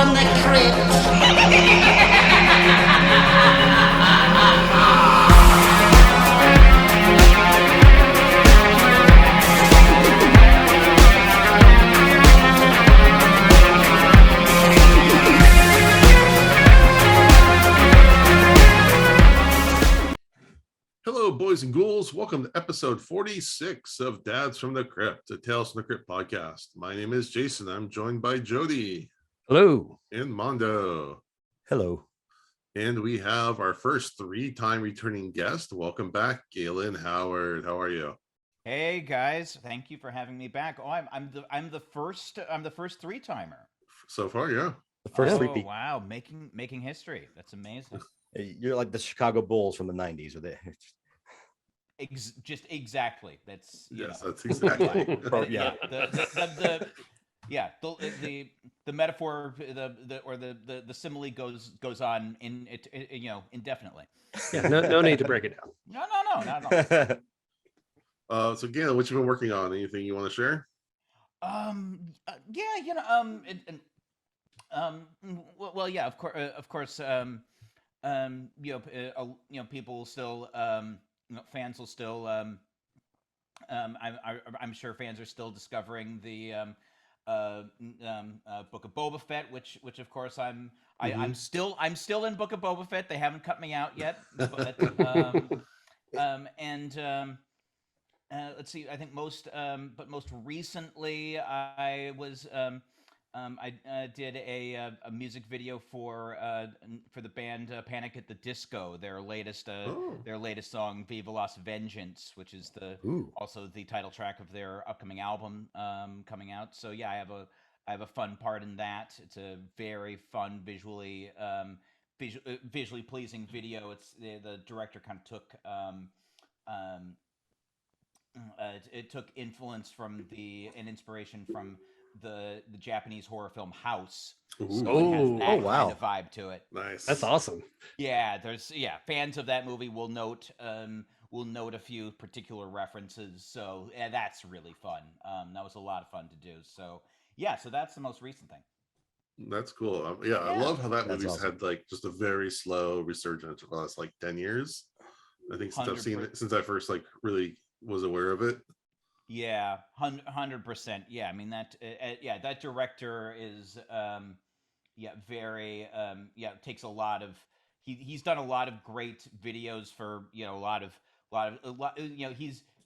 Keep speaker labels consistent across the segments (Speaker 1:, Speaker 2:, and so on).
Speaker 1: from the crypt.
Speaker 2: Hello, boys and ghouls. Welcome to episode 46 of Dads from the Crypt, a Tales from the Crypt podcast. My name is Jason. I'm joined by Jody.
Speaker 3: Hello.
Speaker 2: And Mondo.
Speaker 3: Hello.
Speaker 2: And we have our first three-time returning guest. Welcome back, Galen Howard. How are you?
Speaker 4: Hey guys, thank you for having me back. Oh, I'm the first three-timer.
Speaker 2: So far, yeah.
Speaker 3: The first
Speaker 4: Oh,
Speaker 3: three.
Speaker 4: wow, making history. That's amazing.
Speaker 3: You're like the Chicago Bulls from the 90s, or they
Speaker 4: Just exactly. That's
Speaker 2: Yes, that's exactly.
Speaker 3: yeah.
Speaker 4: The metaphor, the simile goes on indefinitely.
Speaker 5: Yeah, no need to break it down.
Speaker 4: No, not at all.
Speaker 2: So Galen, what you been working on? Anything you want to share?
Speaker 4: Well, yeah, of course, people still, fans will still, I'm sure fans are still discovering the Book of Boba Fett, which of course I'm still in Book of Boba Fett. They haven't cut me out yet, but let's see. I think most recently I was. I did a music video for the band Panic at the Disco, their latest song "Viva Las Vengeance," which is also the title track of their upcoming album coming out. So yeah, I have a fun part in that. It's a very fun visually pleasing video. It's the director kind of took it took influence from and inspiration from the Japanese horror film House.
Speaker 2: Ooh.
Speaker 4: So it has that
Speaker 3: wow.
Speaker 4: kind of vibe to it.
Speaker 2: Nice.
Speaker 5: That's awesome.
Speaker 4: Yeah, fans of that movie will note a few particular references. So yeah, that's really fun. That was a lot of fun to do. So yeah, so that's the most recent thing.
Speaker 2: That's cool. Yeah, I love how that
Speaker 3: That's
Speaker 2: movie's
Speaker 3: awesome.
Speaker 2: had like just a very slow resurgence over the last like 10 years. I think since I've seen it, since I first like really was aware of it.
Speaker 4: Yeah, 100%. Yeah, I mean that. That director is, very. Takes a lot of. He's done a lot of great videos for a lot of.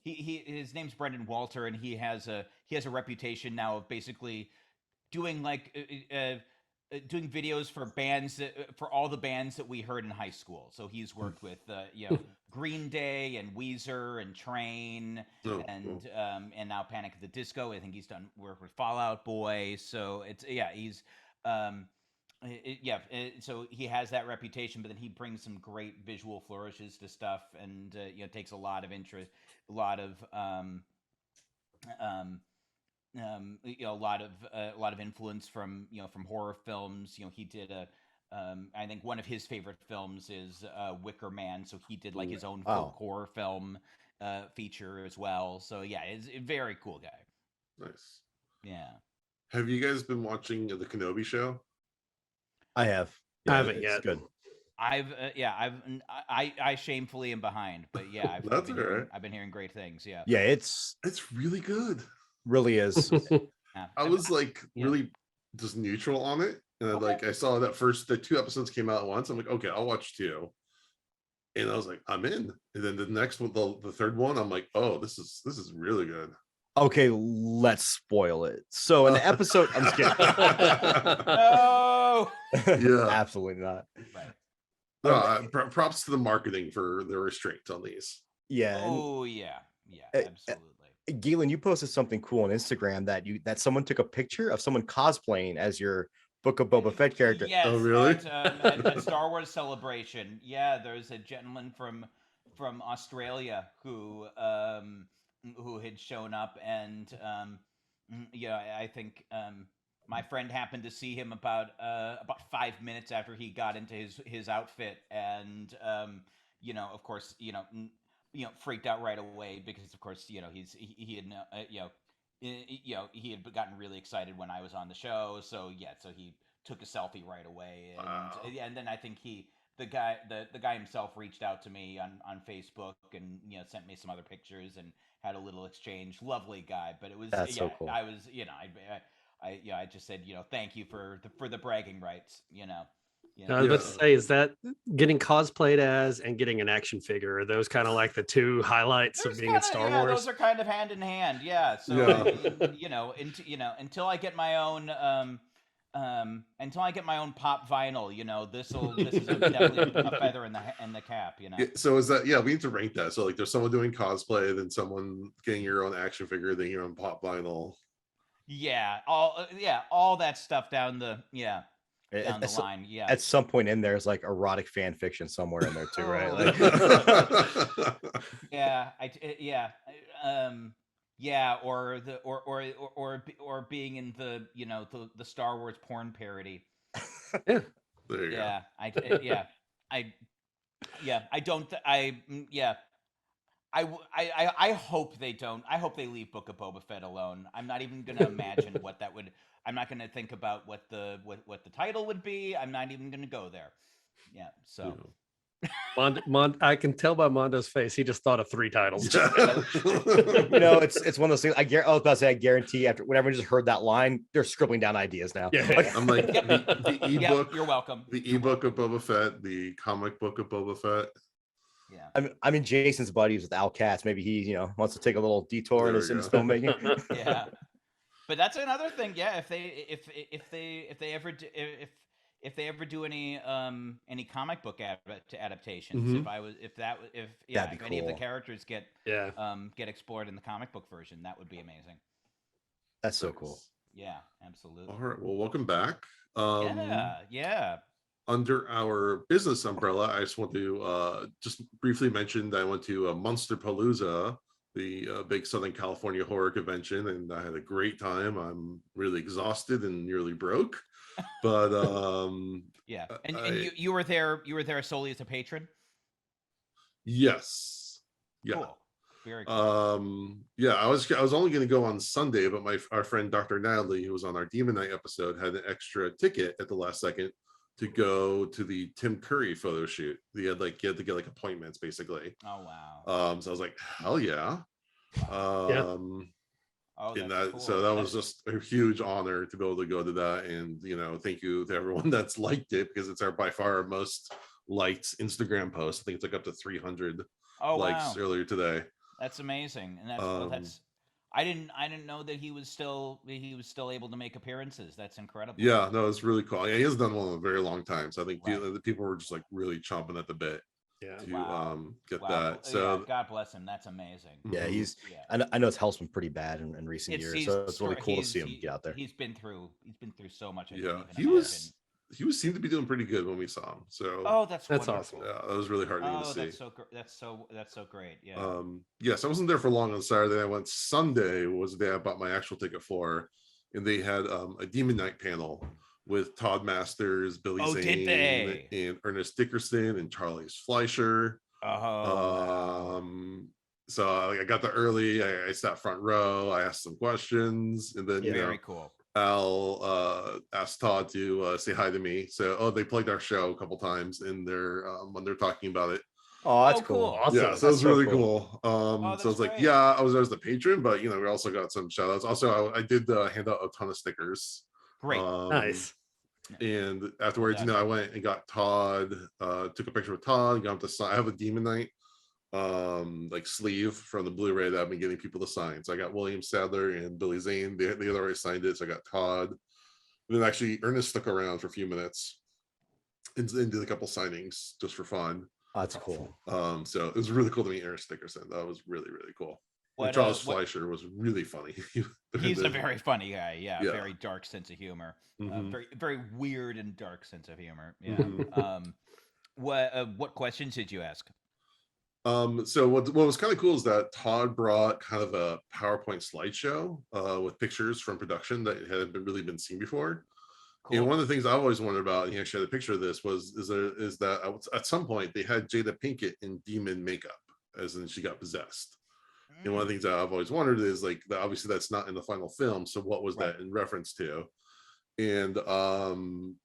Speaker 4: His name's Brendan Walter, and he has a reputation now of basically doing doing videos for bands for all the bands that we heard in high school. So he's worked with Green Day and Weezer and Train and now Panic at the Disco. I think he's done work with Fall Out Boy. So so he has that reputation, but then he brings some great visual flourishes to stuff, and takes a lot of interest, a lot of a lot of influence from horror films. He did I think one of his favorite films is Wicker Man, so he did like his own folk horror film feature as well. So yeah, he's a very cool guy.
Speaker 2: Nice.
Speaker 4: Yeah.
Speaker 2: Have you guys been watching the Kenobi show?
Speaker 3: I have.
Speaker 5: I haven't
Speaker 3: it's
Speaker 5: yet.
Speaker 3: Good.
Speaker 4: I shamefully am behind, but yeah, I've been hearing great things. Yeah.
Speaker 3: Yeah, it's
Speaker 2: really good.
Speaker 3: really is.
Speaker 2: I was like really just neutral on it, and I saw that the 2 episodes came out at once. I'm like, okay, I'll watch 2, and I was like, I'm in. And then the next one, the third one, I'm like, oh, this is really good.
Speaker 3: Okay, let's spoil it. So in the episode, I'm just kidding.
Speaker 4: No.
Speaker 2: Yeah,
Speaker 3: Absolutely not.
Speaker 2: Right. Props to the marketing for the restraint on these.
Speaker 3: Yeah.
Speaker 4: Oh yeah, absolutely.
Speaker 3: Galen, you posted something cool on Instagram that someone took a picture of someone cosplaying as your Book of Boba Fett character.
Speaker 4: Yes,
Speaker 2: oh, really?
Speaker 4: At Star Wars Celebration. Yeah, there's a gentleman from Australia who had shown up, and I think my friend happened to see him about 5 minutes after he got into his outfit, and of course, freaked out right away because, of course, he had gotten really excited when I was on the show. So yeah, so he took a selfie right away, and
Speaker 2: Wow.
Speaker 4: yeah, and then I think the guy himself reached out to me on Facebook, and sent me some other pictures and had a little exchange. Lovely guy, but it was
Speaker 3: That's so cool.
Speaker 4: I was I just said thank you for the bragging rights.
Speaker 5: I was about to say, is that getting cosplayed as and getting an action figure? Are those kind of like the two highlights of being in Star Wars?
Speaker 4: Those are kind of hand in hand. Yeah. So until I get my own pop vinyl, this is definitely a feather in the cap.
Speaker 2: Yeah, so is that we need to rank that. So like there's someone doing cosplay, then someone getting your own action figure, then your own pop vinyl.
Speaker 4: Yeah, all that stuff down the down the line. Yeah.
Speaker 3: At some point in there's like erotic fan fiction somewhere in there too, right? Like,
Speaker 4: or being in the the Star Wars porn parody.
Speaker 2: There you go.
Speaker 4: I hope they don't. I hope they leave Book of Boba Fett alone. I'm not even going to imagine what that would. I'm not going to think about what the title would be. I'm not even going to go there. Yeah. So.
Speaker 5: I can tell by Mondo's face. He just thought of 3 titles.
Speaker 3: it's one of those things. I was about to say, I guarantee after whenever just heard that line, they're scribbling down ideas now.
Speaker 5: Yeah.
Speaker 2: I'm like the ebook.
Speaker 4: You're welcome.
Speaker 2: The ebook of Boba Fett, the comic book of Boba Fett.
Speaker 4: Yeah.
Speaker 3: I'm in Jason's buddies with Al Katz. Maybe he, wants to take a little detour in his filmmaking.
Speaker 4: Yeah. But that's another thing. Yeah. If they ever do any comic book adaptations,
Speaker 2: Mhm.
Speaker 4: if any of the
Speaker 3: cool.
Speaker 4: characters get explored in the comic book version, that would be amazing.
Speaker 3: That's so cool.
Speaker 4: Yeah, absolutely.
Speaker 2: All right. Well, welcome back.
Speaker 4: Yeah.
Speaker 2: Under our business umbrella, I just want to just briefly mention that I went to Monster Palooza, the big Southern California horror convention, and I had a great time. I'm really exhausted and nearly broke, but
Speaker 4: yeah. And you were there solely as a patron?
Speaker 2: Yes. Yeah.
Speaker 4: Cool. Very cool.
Speaker 2: Yeah, I was only going to go on Sunday, but our friend Dr. Natalie, who was on our Demon Night episode, had an extra ticket at the last second to go to the Tim Curry photo shoot. He had to get like appointments basically.
Speaker 4: Oh wow.
Speaker 2: So I was like, hell yeah. So that was just a huge honor to be able to go to that, and thank you to everyone that's liked it, because it's by far our most liked Instagram post. I think it's like up to 300 likes earlier today.
Speaker 4: That's amazing, and that's I didn't know that he was still able to make appearances. That's incredible.
Speaker 2: Yeah, no, it's really cool. Yeah, he has done one in a very long time, so I think the people were just like really chomping at the bit to get that. So
Speaker 4: God bless him. That's amazing.
Speaker 3: Yeah, I know his health's been pretty bad in recent years, so it's really cool to see him get out there.
Speaker 4: He's been through so much.
Speaker 2: He seemed to be doing pretty good when we saw him. So
Speaker 4: that's
Speaker 2: awesome. Yeah, that was really heartening to see.
Speaker 4: That's so great. Yeah.
Speaker 2: Yes, I wasn't there for long on Saturday. I went Sunday, was the day I bought my actual ticket for, and they had a Demon Night panel with Todd Masters, Billy Zane, and Ernest Dickerson, and Charles Fleischer. So I got there early. I sat front row. I asked some questions, and then
Speaker 4: very cool.
Speaker 2: Al asked Todd to say hi to me. So they plugged our show a couple times in their when they're talking about it.
Speaker 3: Oh, that's cool.
Speaker 2: Awesome. Yeah, so it was really cool. So I was like, I was there as the patron, but we also got some shout outs. Also, I did hand out a ton of stickers.
Speaker 4: Great.
Speaker 5: Nice.
Speaker 2: And afterwards, I went and got Todd, took a picture with Todd, got him to sign. I have a Demon Night like sleeve from the Blu-ray that I've been getting people to sign. So I got William Sadler and Billy Zane. They had already signed it. So I got Todd. And then actually Ernest stuck around for a few minutes and did a couple signings just for fun.
Speaker 3: Oh, that's cool.
Speaker 2: So it was really cool to meet Ernest Dickerson. That was really, really cool. Charles Fleischer was really funny.
Speaker 4: He's a very funny guy. Yeah, very dark sense of humor. Very, very weird and dark sense of humor. Yeah. What questions did you ask?
Speaker 2: So what was kind of cool is that Todd brought kind of a PowerPoint slideshow with pictures from production that hadn't really been seen before. Cool. And one of the things I've always wondered about, and he actually had a picture of this, is that at some point they had Jada Pinkett in demon makeup, as in she got possessed. And one of the things that I've always wondered is like, obviously that's not in the final film. So what was that in reference to? And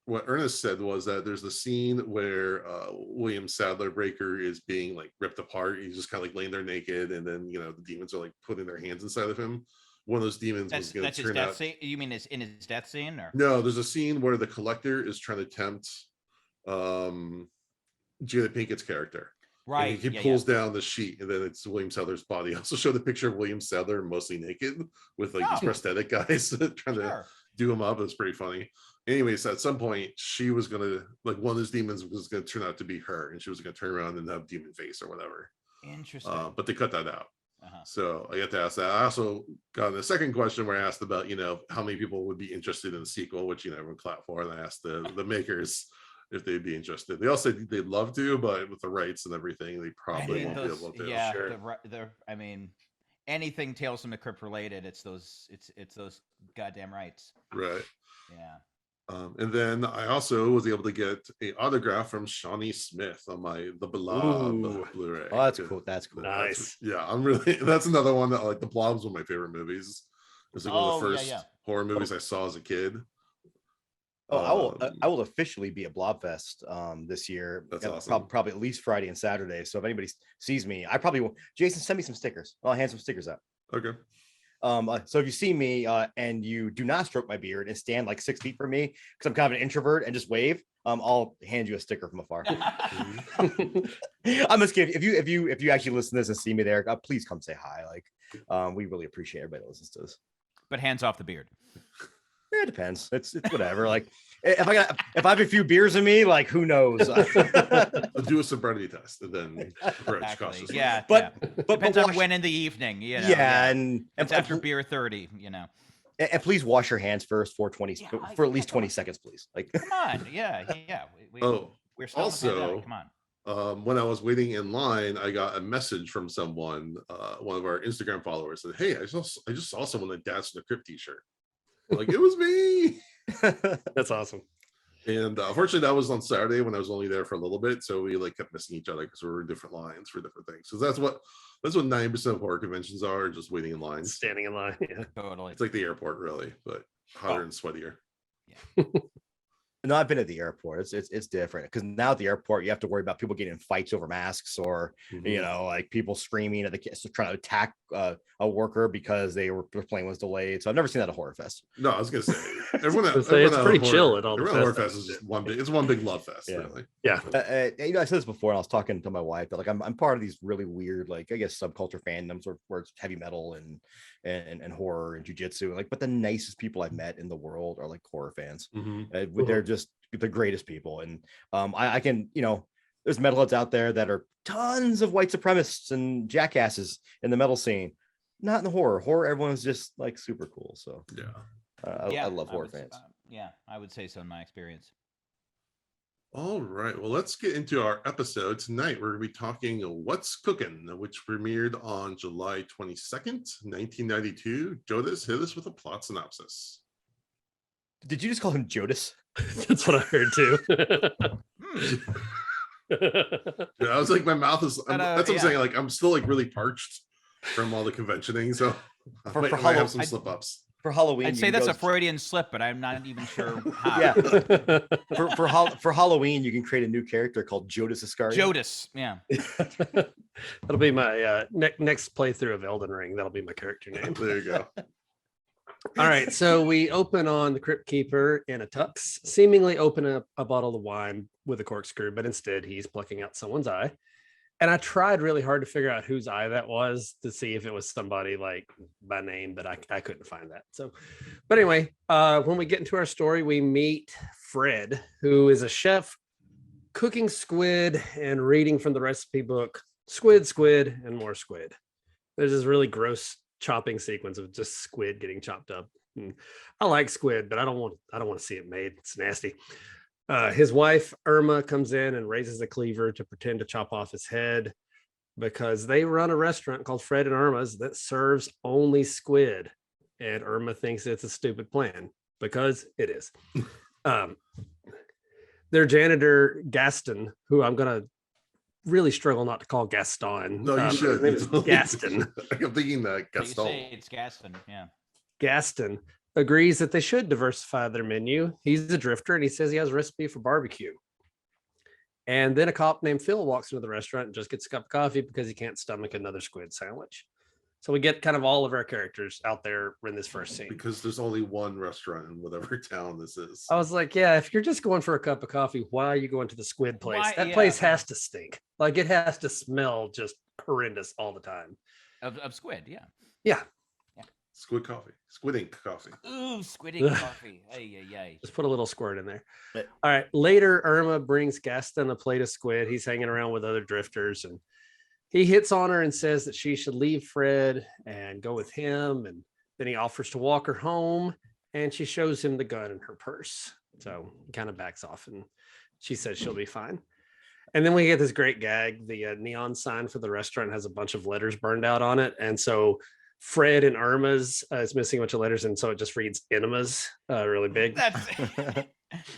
Speaker 2: what Ernest said was that there's the scene where William Sadler Breaker is being like ripped apart. He's just kind of like laying there naked, and then the demons are like putting their hands inside of him. One of those demons was going to
Speaker 4: his
Speaker 2: turn
Speaker 4: death
Speaker 2: out.
Speaker 4: scene. You mean in his death scene, or
Speaker 2: No, there's a scene where the Collector is trying to tempt Jada Pinkett's character.
Speaker 4: right?
Speaker 2: And he pulls down the sheet, and then it's William Sadler's body. I also showed the picture of William Sadler mostly naked with like these prosthetic guys trying to do him up. It's pretty funny. Anyways, at some point, she was gonna like one of those demons was gonna turn out to be her, and she was gonna turn around and have demon face or whatever.
Speaker 4: Interesting.
Speaker 2: But they cut that out. So I got to ask that. I also got a second question where I asked about how many people would be interested in the sequel, which everyone clapped for, and I asked the makers if they'd be interested. They all said they'd love to, but with the rights and everything, they probably won't be able to.
Speaker 4: Yeah, sure. I mean, anything Tales from the Crypt related, it's those goddamn rights.
Speaker 2: Right.
Speaker 4: Yeah.
Speaker 2: And then I also was able to get an autograph from Shawnee Smith on the Blob Blu-ray.
Speaker 3: Oh, that's cool. That's cool.
Speaker 5: Nice.
Speaker 2: I'm really. That's another one that like. The Blob's one of my favorite movies. It's like one of the first horror movies I saw as a kid.
Speaker 3: Oh, I will officially be at Blobfest this year.
Speaker 2: That's awesome.
Speaker 3: Probably at least Friday and Saturday. So if anybody sees me, I probably will. Jason, send me some stickers. I'll hand some stickers out.
Speaker 2: Okay.
Speaker 3: So if you see me and you do not stroke my beard and stand like 6 feet from me because I'm kind of an introvert and just wave, I'll hand you a sticker from afar. I'm just kidding. If you actually listen to this and see me there, please come say hi. Like, we really appreciate everybody that listens to us.
Speaker 4: But hands off the beard.
Speaker 3: It depends. It's whatever. Like if I have a few beers in me, like who knows?
Speaker 2: Do a sobriety test and then approach cautiously.
Speaker 4: Yeah,
Speaker 3: but
Speaker 4: depends on when in the evening.
Speaker 3: And
Speaker 4: it's after beer 30.
Speaker 3: And please wash your hands first for at least 20 seconds, please. Like
Speaker 4: come on, yeah. We're still
Speaker 2: also
Speaker 4: come on.
Speaker 2: When I was waiting in line, I got a message from someone, one of our Instagram followers, said, "Hey, I just saw someone that danced in a Crypt t-shirt." Like it was me.
Speaker 5: That's awesome.
Speaker 2: And unfortunately, that was on Saturday when I was only there for a little bit, so we like kept missing each other because we were in different lines for different things. So that's what 90% of horror conventions are, just waiting in lines,
Speaker 5: standing in line. Yeah,
Speaker 4: totally.
Speaker 2: It's like the airport, really, but hotter and sweatier.
Speaker 4: Yeah.
Speaker 3: No, I've been at the airport. It's different because now at the airport you have to worry about people getting in fights over masks or like people screaming at the kids trying to attack a worker because their plane was delayed. So I've never seen that at a horror fest.
Speaker 2: No, I was gonna say everyone.
Speaker 5: It's pretty chill at all the
Speaker 2: horror fest is just one big love fest.
Speaker 3: Yeah.
Speaker 2: Really.
Speaker 3: Yeah. I said this before, and I was talking to my wife, but like I'm part of these really weird, like I guess subculture fandoms where it's heavy metal and horror and jujitsu. Like, but the nicest people I've met in the world are like horror fans. They're just the greatest people. And I can, there's metalheads out there that are tons of white supremacists and jackasses in the metal scene. Not in the horror. Horror, everyone's just like super cool. So I love horror fans.
Speaker 4: I would say so in my experience.
Speaker 2: All right, well, let's get into our episode tonight. We're going to be talking What's Cookin', which premiered on July 22nd, 1992. Jodas, hit us with a plot synopsis.
Speaker 3: Did you just call him Jodas?
Speaker 5: That's what I heard too.
Speaker 2: I was like, my mouth is. That's what I'm saying. Like, I'm still like really parched from all the conventioning, so I might have some slip ups.
Speaker 3: For Halloween,
Speaker 4: I'd say that's a Freudian slip, but I'm not even sure how.
Speaker 3: Yeah. For Halloween, you can create a new character called Jodas Iscariot.
Speaker 4: Jodas, yeah.
Speaker 5: That'll be my next playthrough of Elden Ring. That'll be my character name.
Speaker 2: There you go.
Speaker 5: All right, so we open on the Crypt Keeper in a tux, seemingly open a bottle of wine with a corkscrew, but instead he's plucking out someone's eye. And I tried really hard to figure out whose eye that was to see if it was somebody like by name, but I couldn't find that. So, but anyway, when we get into our story, we meet Fred, who is a chef cooking squid and reading from the recipe book, squid, and more squid. There's this really gross chopping sequence of just squid getting chopped up. And I like squid, but I don't want to see it made. It's nasty. His wife, Irma, comes in and raises a cleaver to pretend to chop off his head because they run a restaurant called Fred and Irma's that serves only squid. And Irma thinks it's a stupid plan because it is. Their janitor, Gaston, who I'm going to really struggle not to call Gaston.
Speaker 2: No, you should.
Speaker 5: His name is Gaston.
Speaker 2: I'm thinking that
Speaker 4: You
Speaker 2: Gaston.
Speaker 4: say it's Gaston, yeah.
Speaker 5: Gaston agrees that they should diversify their menu. He's a drifter and he says he has a recipe for barbecue. And then a cop named Phil walks into the restaurant and just gets a cup of coffee because he can't stomach another squid sandwich. So we get kind of all of our characters out there in this first scene.
Speaker 2: Because there's only one restaurant in whatever town this is.
Speaker 5: I was like, yeah, if you're just going for a cup of coffee, why are you going to the squid place?
Speaker 4: Why-
Speaker 5: That
Speaker 4: yeah.
Speaker 5: place has to stink. Like it has to smell just horrendous all the time.
Speaker 4: Of squid, yeah.
Speaker 5: Yeah.
Speaker 2: Squid coffee. Squid ink coffee.
Speaker 4: Ooh, squid ink coffee. Ay, ay, ay.
Speaker 5: Just put a little squirt in there.
Speaker 3: But-
Speaker 5: All right. Later, Irma brings Gaston a plate of squid. He's hanging around with other drifters and he hits on her and says that she should leave Fred and go with him. And then he offers to walk her home and she shows him the gun in her purse. So he kind of backs off and she says she'll be fine. And then we get this great gag. The neon sign for the restaurant has a bunch of letters burned out on it. And so Fred and Irma's is missing a bunch of letters. And so it just reads enemas really big.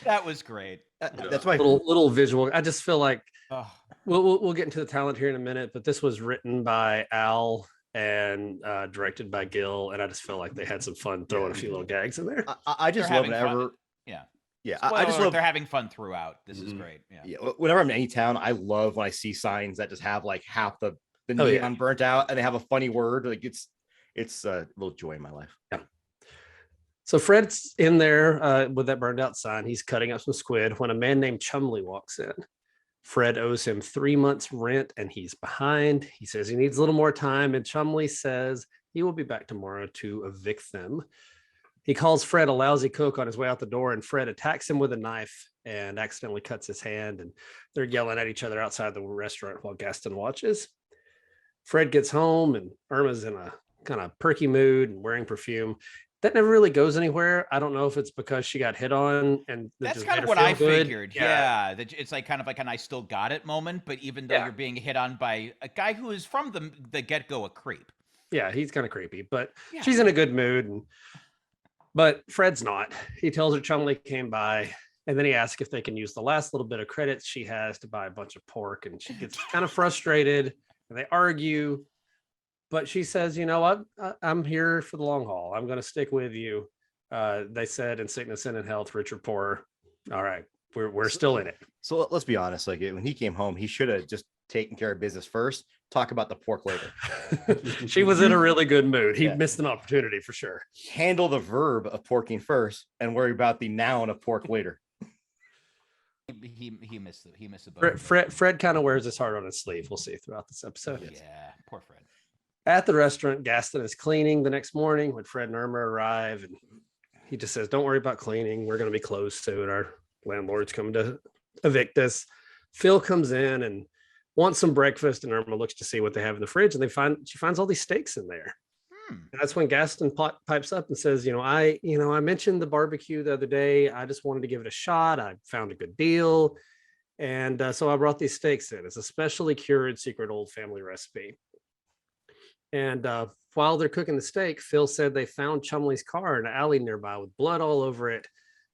Speaker 4: That was great.
Speaker 3: That's my
Speaker 5: Little visual. I just feel like
Speaker 4: Oh,
Speaker 5: we'll get into the talent here in a minute, but this was written by Al and directed by Gil, and I just feel like they had some fun throwing a few little gags in there.
Speaker 3: I just
Speaker 4: They're
Speaker 3: love
Speaker 4: having fun.
Speaker 3: whenever.
Speaker 4: yeah.
Speaker 3: Yeah,
Speaker 4: Spoiler
Speaker 3: I just
Speaker 4: alert,
Speaker 3: love.
Speaker 4: they're having fun throughout. This is
Speaker 2: Mhm.
Speaker 4: great. Yeah.
Speaker 3: Yeah, whenever I'm in any town, I love when I see signs that just have like half the
Speaker 5: Oh, yeah.
Speaker 3: neon burnt out, and they have a funny word. Like it's a little joy in my life.
Speaker 5: So Fred's in there with that burned out sign. He's cutting up some squid when a man named Chumley walks in. Fred owes him 3 months rent and he's behind. He says he needs a little more time, and Chumley says he will be back tomorrow to evict them. He calls Fred a lousy cook on his way out the door, and Fred attacks him with a knife and accidentally cuts his hand, and they're yelling at each other outside the restaurant while Gaston watches. Fred gets home and Irma's in a kind of perky mood and wearing perfume. That never really goes anywhere. I don't know if it's because she got hit on and that
Speaker 4: That's
Speaker 5: just
Speaker 4: kind
Speaker 5: made
Speaker 4: of
Speaker 5: her
Speaker 4: what I
Speaker 5: feel good.
Speaker 4: figured. Yeah. That it's like kind of like an I still got it moment, but even though
Speaker 5: Yeah.
Speaker 4: you're being hit on by a guy who is from the get-go a creep.
Speaker 5: Yeah, he's kind of creepy, but
Speaker 4: Yeah.
Speaker 5: she's in a good mood. But Fred's not. He tells her Chumley came by, and then he asks if they can use the last little bit of credits she has to buy a bunch of pork, and she gets kind of frustrated, and they argue. But she says, you know what? I'm here for the long haul. I'm going to stick with you. They said in sickness and in health, rich or poor. All right, we're still in it.
Speaker 3: So let's be honest. Like when he came home, he should have just taken care of business first. Talk about the pork later.
Speaker 5: She was in a really good mood. He
Speaker 3: Yeah.
Speaker 5: missed an opportunity for sure.
Speaker 3: Handle the verb of porking first, and worry about the noun of pork later.
Speaker 4: He missed the boat.
Speaker 5: Fred kind of wears his heart on his sleeve. We'll see throughout this episode.
Speaker 4: Yeah, poor Fred.
Speaker 5: At the restaurant, Gaston is cleaning the next morning when Fred and Irma arrive, and he just says, "Don't worry about cleaning. We're going to be closed soon. Our landlord's coming to evict us." Phil comes in and wants some breakfast, and Irma looks to see what they have in the fridge, and she finds all these steaks in there. And that's when Gaston pipes up and says, I mentioned the barbecue the other day. I just wanted to give it a shot. I found a good deal. And so I brought these steaks in. It's a specially cured secret old family recipe. And while they're cooking the steak, Phil said they found Chumley's car in an alley nearby with blood all over it,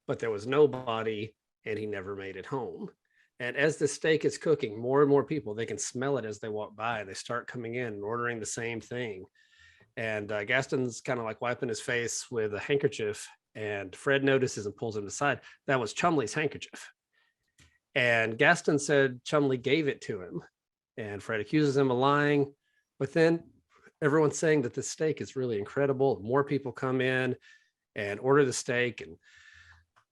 Speaker 5: but there was no body and he never made it home. And as the steak is cooking, more and more people, they can smell it as they walk by, and they start coming in and ordering the same thing. And Gaston's kind of like wiping his face with a handkerchief, and Fred notices and pulls him aside. That was Chumley's handkerchief. And Gaston said Chumley gave it to him, and Fred accuses him of lying. But then everyone's saying that the steak is really incredible. More people come in and order the steak. And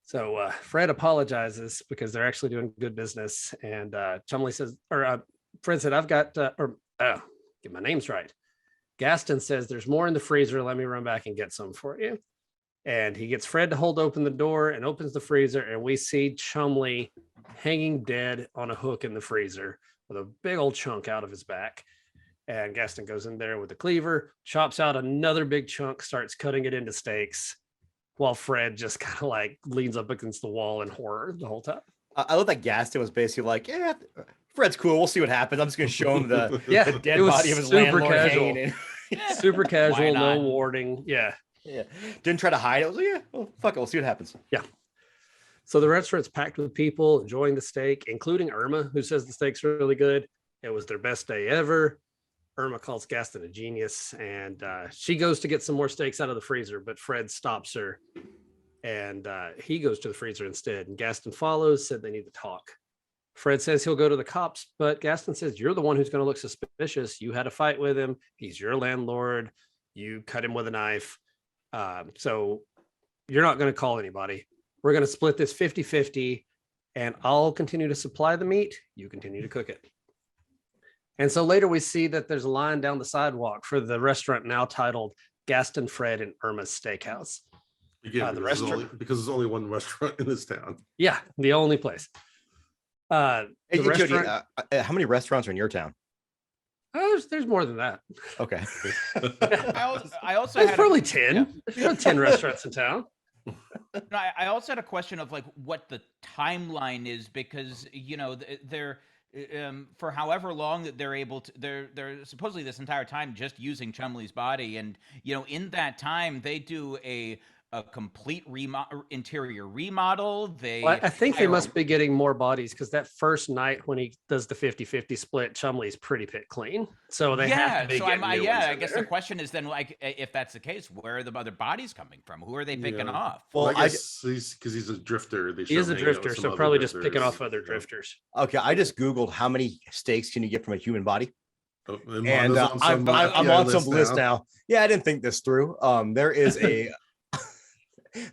Speaker 5: so Fred apologizes because they're actually doing good business. And Chumley says, Fred said, I've got, get my names right. Gaston says, there's more in the freezer. Let me run back and get some for you. And he gets Fred to hold open the door and opens the freezer. And we see Chumley hanging dead on a hook in the freezer with a big old chunk out of his back. And Gaston goes in there with a cleaver, chops out another big chunk, starts cutting it into steaks, while Fred just kind of like leans up against the wall in horror the whole time.
Speaker 3: I love that Gaston was basically like, yeah, Fred's cool. We'll see what happens. I'm just going to show him the dead
Speaker 5: it was
Speaker 3: body of his
Speaker 5: super
Speaker 3: landlord
Speaker 5: casual.
Speaker 3: hanging in.
Speaker 5: Super casual, no
Speaker 4: not?
Speaker 5: warning. Yeah.
Speaker 3: Didn't try to hide it. I was like, yeah, well, fuck it. We'll see what happens.
Speaker 5: So the restaurant's packed with people enjoying the steak, including Irma, who says the steak's really good. It was their best day ever. Irma calls Gaston a genius, and she goes to get some more steaks out of the freezer, but Fred stops her, and he goes to the freezer instead. And Gaston follows, said they need to talk. Fred says he'll go to the cops, but Gaston says, you're the one who's going to look suspicious. You had a fight with him. He's your landlord. You cut him with a knife. So you're not going to call anybody. We're going to split this 50-50, and I'll continue to supply the meat. You continue to cook it. And so later we see that there's a line down the sidewalk for the restaurant now titled Gaston, Fred, and Irma's Steakhouse.
Speaker 2: Again,
Speaker 5: the
Speaker 2: because there's only one restaurant in this town.
Speaker 5: Yeah, the only place.
Speaker 3: Hey,
Speaker 5: The
Speaker 3: Jody,
Speaker 5: restaurant,
Speaker 3: how many restaurants are in your town?
Speaker 5: there's more than that.
Speaker 3: Okay.
Speaker 4: I also
Speaker 5: There's
Speaker 4: had
Speaker 5: probably 10. There's probably 10 restaurants in town.
Speaker 4: I also had a question of like what the timeline is, because they're for however long that they're able to, they're supposedly this entire time just using Chumley's body, and in that time they do a complete interior remodel.
Speaker 5: I think they
Speaker 4: hire-
Speaker 5: must be getting more bodies, because that first night when he does the 50-50 split, Chumley's pretty pit clean. So they have to be
Speaker 4: so
Speaker 5: getting new ones
Speaker 4: I
Speaker 5: in
Speaker 4: guess
Speaker 5: there.
Speaker 4: the question is then, like, if that's the case, where are the other bodies coming from? Who are they picking
Speaker 2: Yeah.
Speaker 4: off?
Speaker 3: Well,
Speaker 2: I guess because he's a drifter. They
Speaker 5: He
Speaker 2: show
Speaker 5: is
Speaker 2: him
Speaker 5: a
Speaker 2: hanging out
Speaker 5: drifter,
Speaker 2: with some
Speaker 5: so
Speaker 2: other
Speaker 5: probably just picking
Speaker 2: drifters.
Speaker 5: off other drifters.
Speaker 3: Okay, I just Googled how many steaks can you get from a human body,
Speaker 2: Oh,
Speaker 3: and
Speaker 2: Mondo's on
Speaker 3: I'm
Speaker 2: some
Speaker 3: on
Speaker 2: FBI
Speaker 3: some list now. Yeah, I didn't think this through. There is a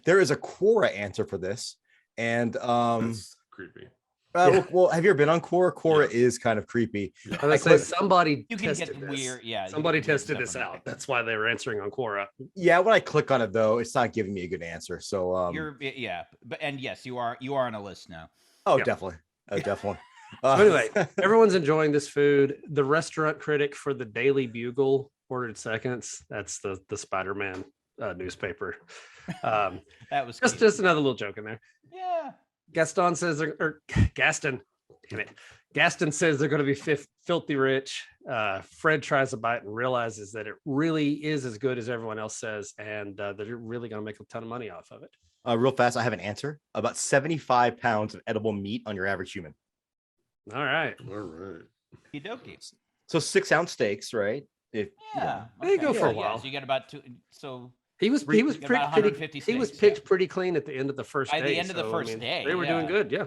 Speaker 3: there is a Quora answer for this, and
Speaker 2: That's creepy.
Speaker 5: Yeah.
Speaker 3: well, have you ever been on Quora? Quora
Speaker 2: Yeah.
Speaker 3: is kind of creepy.
Speaker 2: Yeah.
Speaker 5: And they say somebody
Speaker 4: You can
Speaker 5: tested
Speaker 4: get
Speaker 5: this.
Speaker 4: weird, yeah. you can
Speaker 5: Somebody
Speaker 4: get weird
Speaker 5: tested
Speaker 4: stuff
Speaker 5: this
Speaker 4: on
Speaker 5: out.
Speaker 4: that.
Speaker 5: That's why they were answering on Quora.
Speaker 3: Yeah, when I click on it though, it's not giving me a good answer. So
Speaker 4: And yes, you are on a list now.
Speaker 3: oh,
Speaker 5: Yeah.
Speaker 3: definitely, definitely.
Speaker 5: So anyway, everyone's enjoying this food. The restaurant critic for the Daily Bugle ordered seconds. That's the Spider-Man newspaper.
Speaker 4: That was
Speaker 5: Just
Speaker 4: cute.
Speaker 5: another little joke in there.
Speaker 4: Yeah.
Speaker 5: Gaston says, Gaston, damn it. Gaston says they're going to be filthy rich. Fred tries to bite and realizes that it really is as good as everyone else says, and they're really going to make a ton of money off of it.
Speaker 3: Real fast, I have an answer. About 75 pounds of edible meat on your average human.
Speaker 5: All right.
Speaker 2: All right.
Speaker 4: Okie
Speaker 3: So 6-ounce steaks, right? If
Speaker 4: Yeah.
Speaker 5: They go for a
Speaker 4: yeah,
Speaker 5: while.
Speaker 4: So you get about two. So
Speaker 5: He was
Speaker 4: You get about 150 steaks,
Speaker 5: picked pretty clean at the end of the first
Speaker 4: By
Speaker 5: day.
Speaker 4: the end of the first day,
Speaker 5: they were doing
Speaker 4: yeah.
Speaker 5: good. Yeah.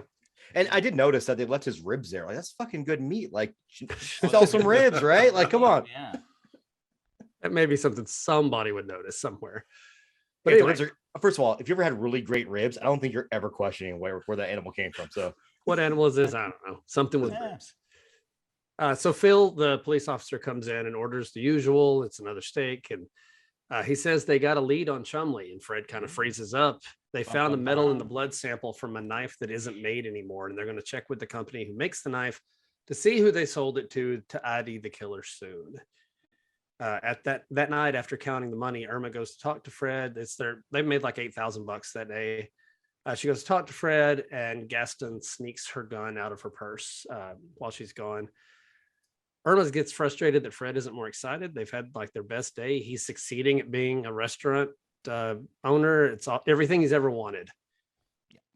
Speaker 3: And I did notice that they left his ribs there. Like, that's fucking good meat. Like, sell some ribs, right? Like, come on.
Speaker 4: Yeah.
Speaker 5: That may be something somebody would notice somewhere. But
Speaker 3: If the
Speaker 5: anyway,
Speaker 3: ribs are, first of all, if you ever had really great ribs, I don't think you're ever questioning where that animal came from. So
Speaker 5: what animal is this? I don't know. Something with
Speaker 4: Yeah.
Speaker 5: ribs. So Phil, the police officer, comes in and orders the usual. It's another steak. And he says they got a lead on Chumley, and Fred kind of freezes up. They
Speaker 4: Bum,
Speaker 5: found a
Speaker 4: bum,
Speaker 5: metal in the
Speaker 4: bum.
Speaker 5: blood sample from a knife that isn't made anymore. And they're going to check with the company who makes the knife to see who they sold it to ID the killer soon. At that night, after counting the money, Irma goes to talk to Fred. They've made like $8,000 that day. She goes to talk to Fred, and Gaston sneaks her gun out of her purse while she's gone. Irma gets frustrated that Fred isn't more excited. They've had like their best day. He's succeeding at being a restaurant owner. It's everything he's ever wanted.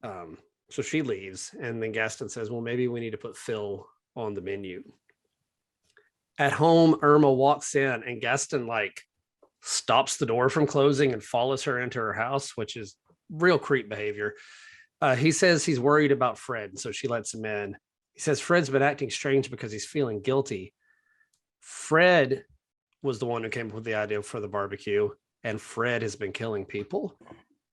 Speaker 5: So she leaves, and then Gaston says, well, maybe we need to put Phil on the menu. At home, Irma walks in, and Gaston like stops the door from closing and follows her into her house, which is real creep behavior. He says he's worried about Fred, so she lets him in. He says Fred's been acting strange because he's feeling guilty. Fred was the one who came up with the idea for the barbecue, and Fred has been killing people.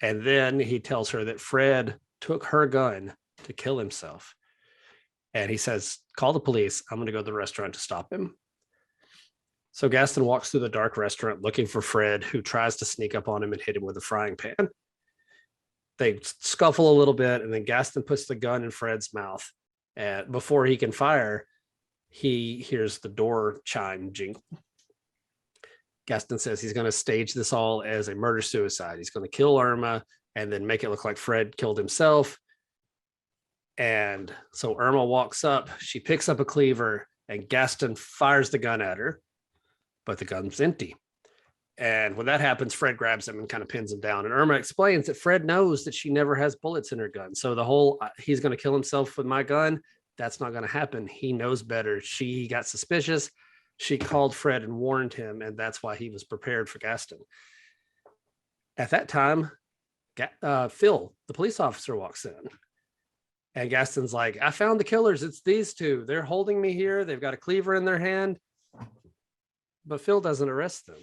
Speaker 5: And then he tells her that Fred took her gun to kill himself. And he says, call the police. I'm going to go to the restaurant to stop him. So Gaston walks through the dark restaurant looking for Fred, who tries to sneak up on him and hit him with a frying pan. They scuffle a little bit, and then Gaston puts the gun in Fred's mouth. And before he can fire, he hears the door chime jingle. Gaston says he's going to stage this all as a murder-suicide. He's going to kill Irma and then make it look like Fred killed himself. And so Irma walks up, she picks up a cleaver, and Gaston fires the gun at her, but the gun's empty. And when that happens, Fred grabs him and kind of pins him down. And Irma explains that Fred knows that she never has bullets in her gun. So the whole, he's going to kill himself with my gun, that's not going to happen. He knows better. She got suspicious. she called Fred and warned him, and that's why he was prepared for Gaston. At that time, Phil, the police officer, walks in. And Gaston's like, I found the killers. It's these two. They're holding me here. They've got a cleaver in their hand. But Phil doesn't arrest them.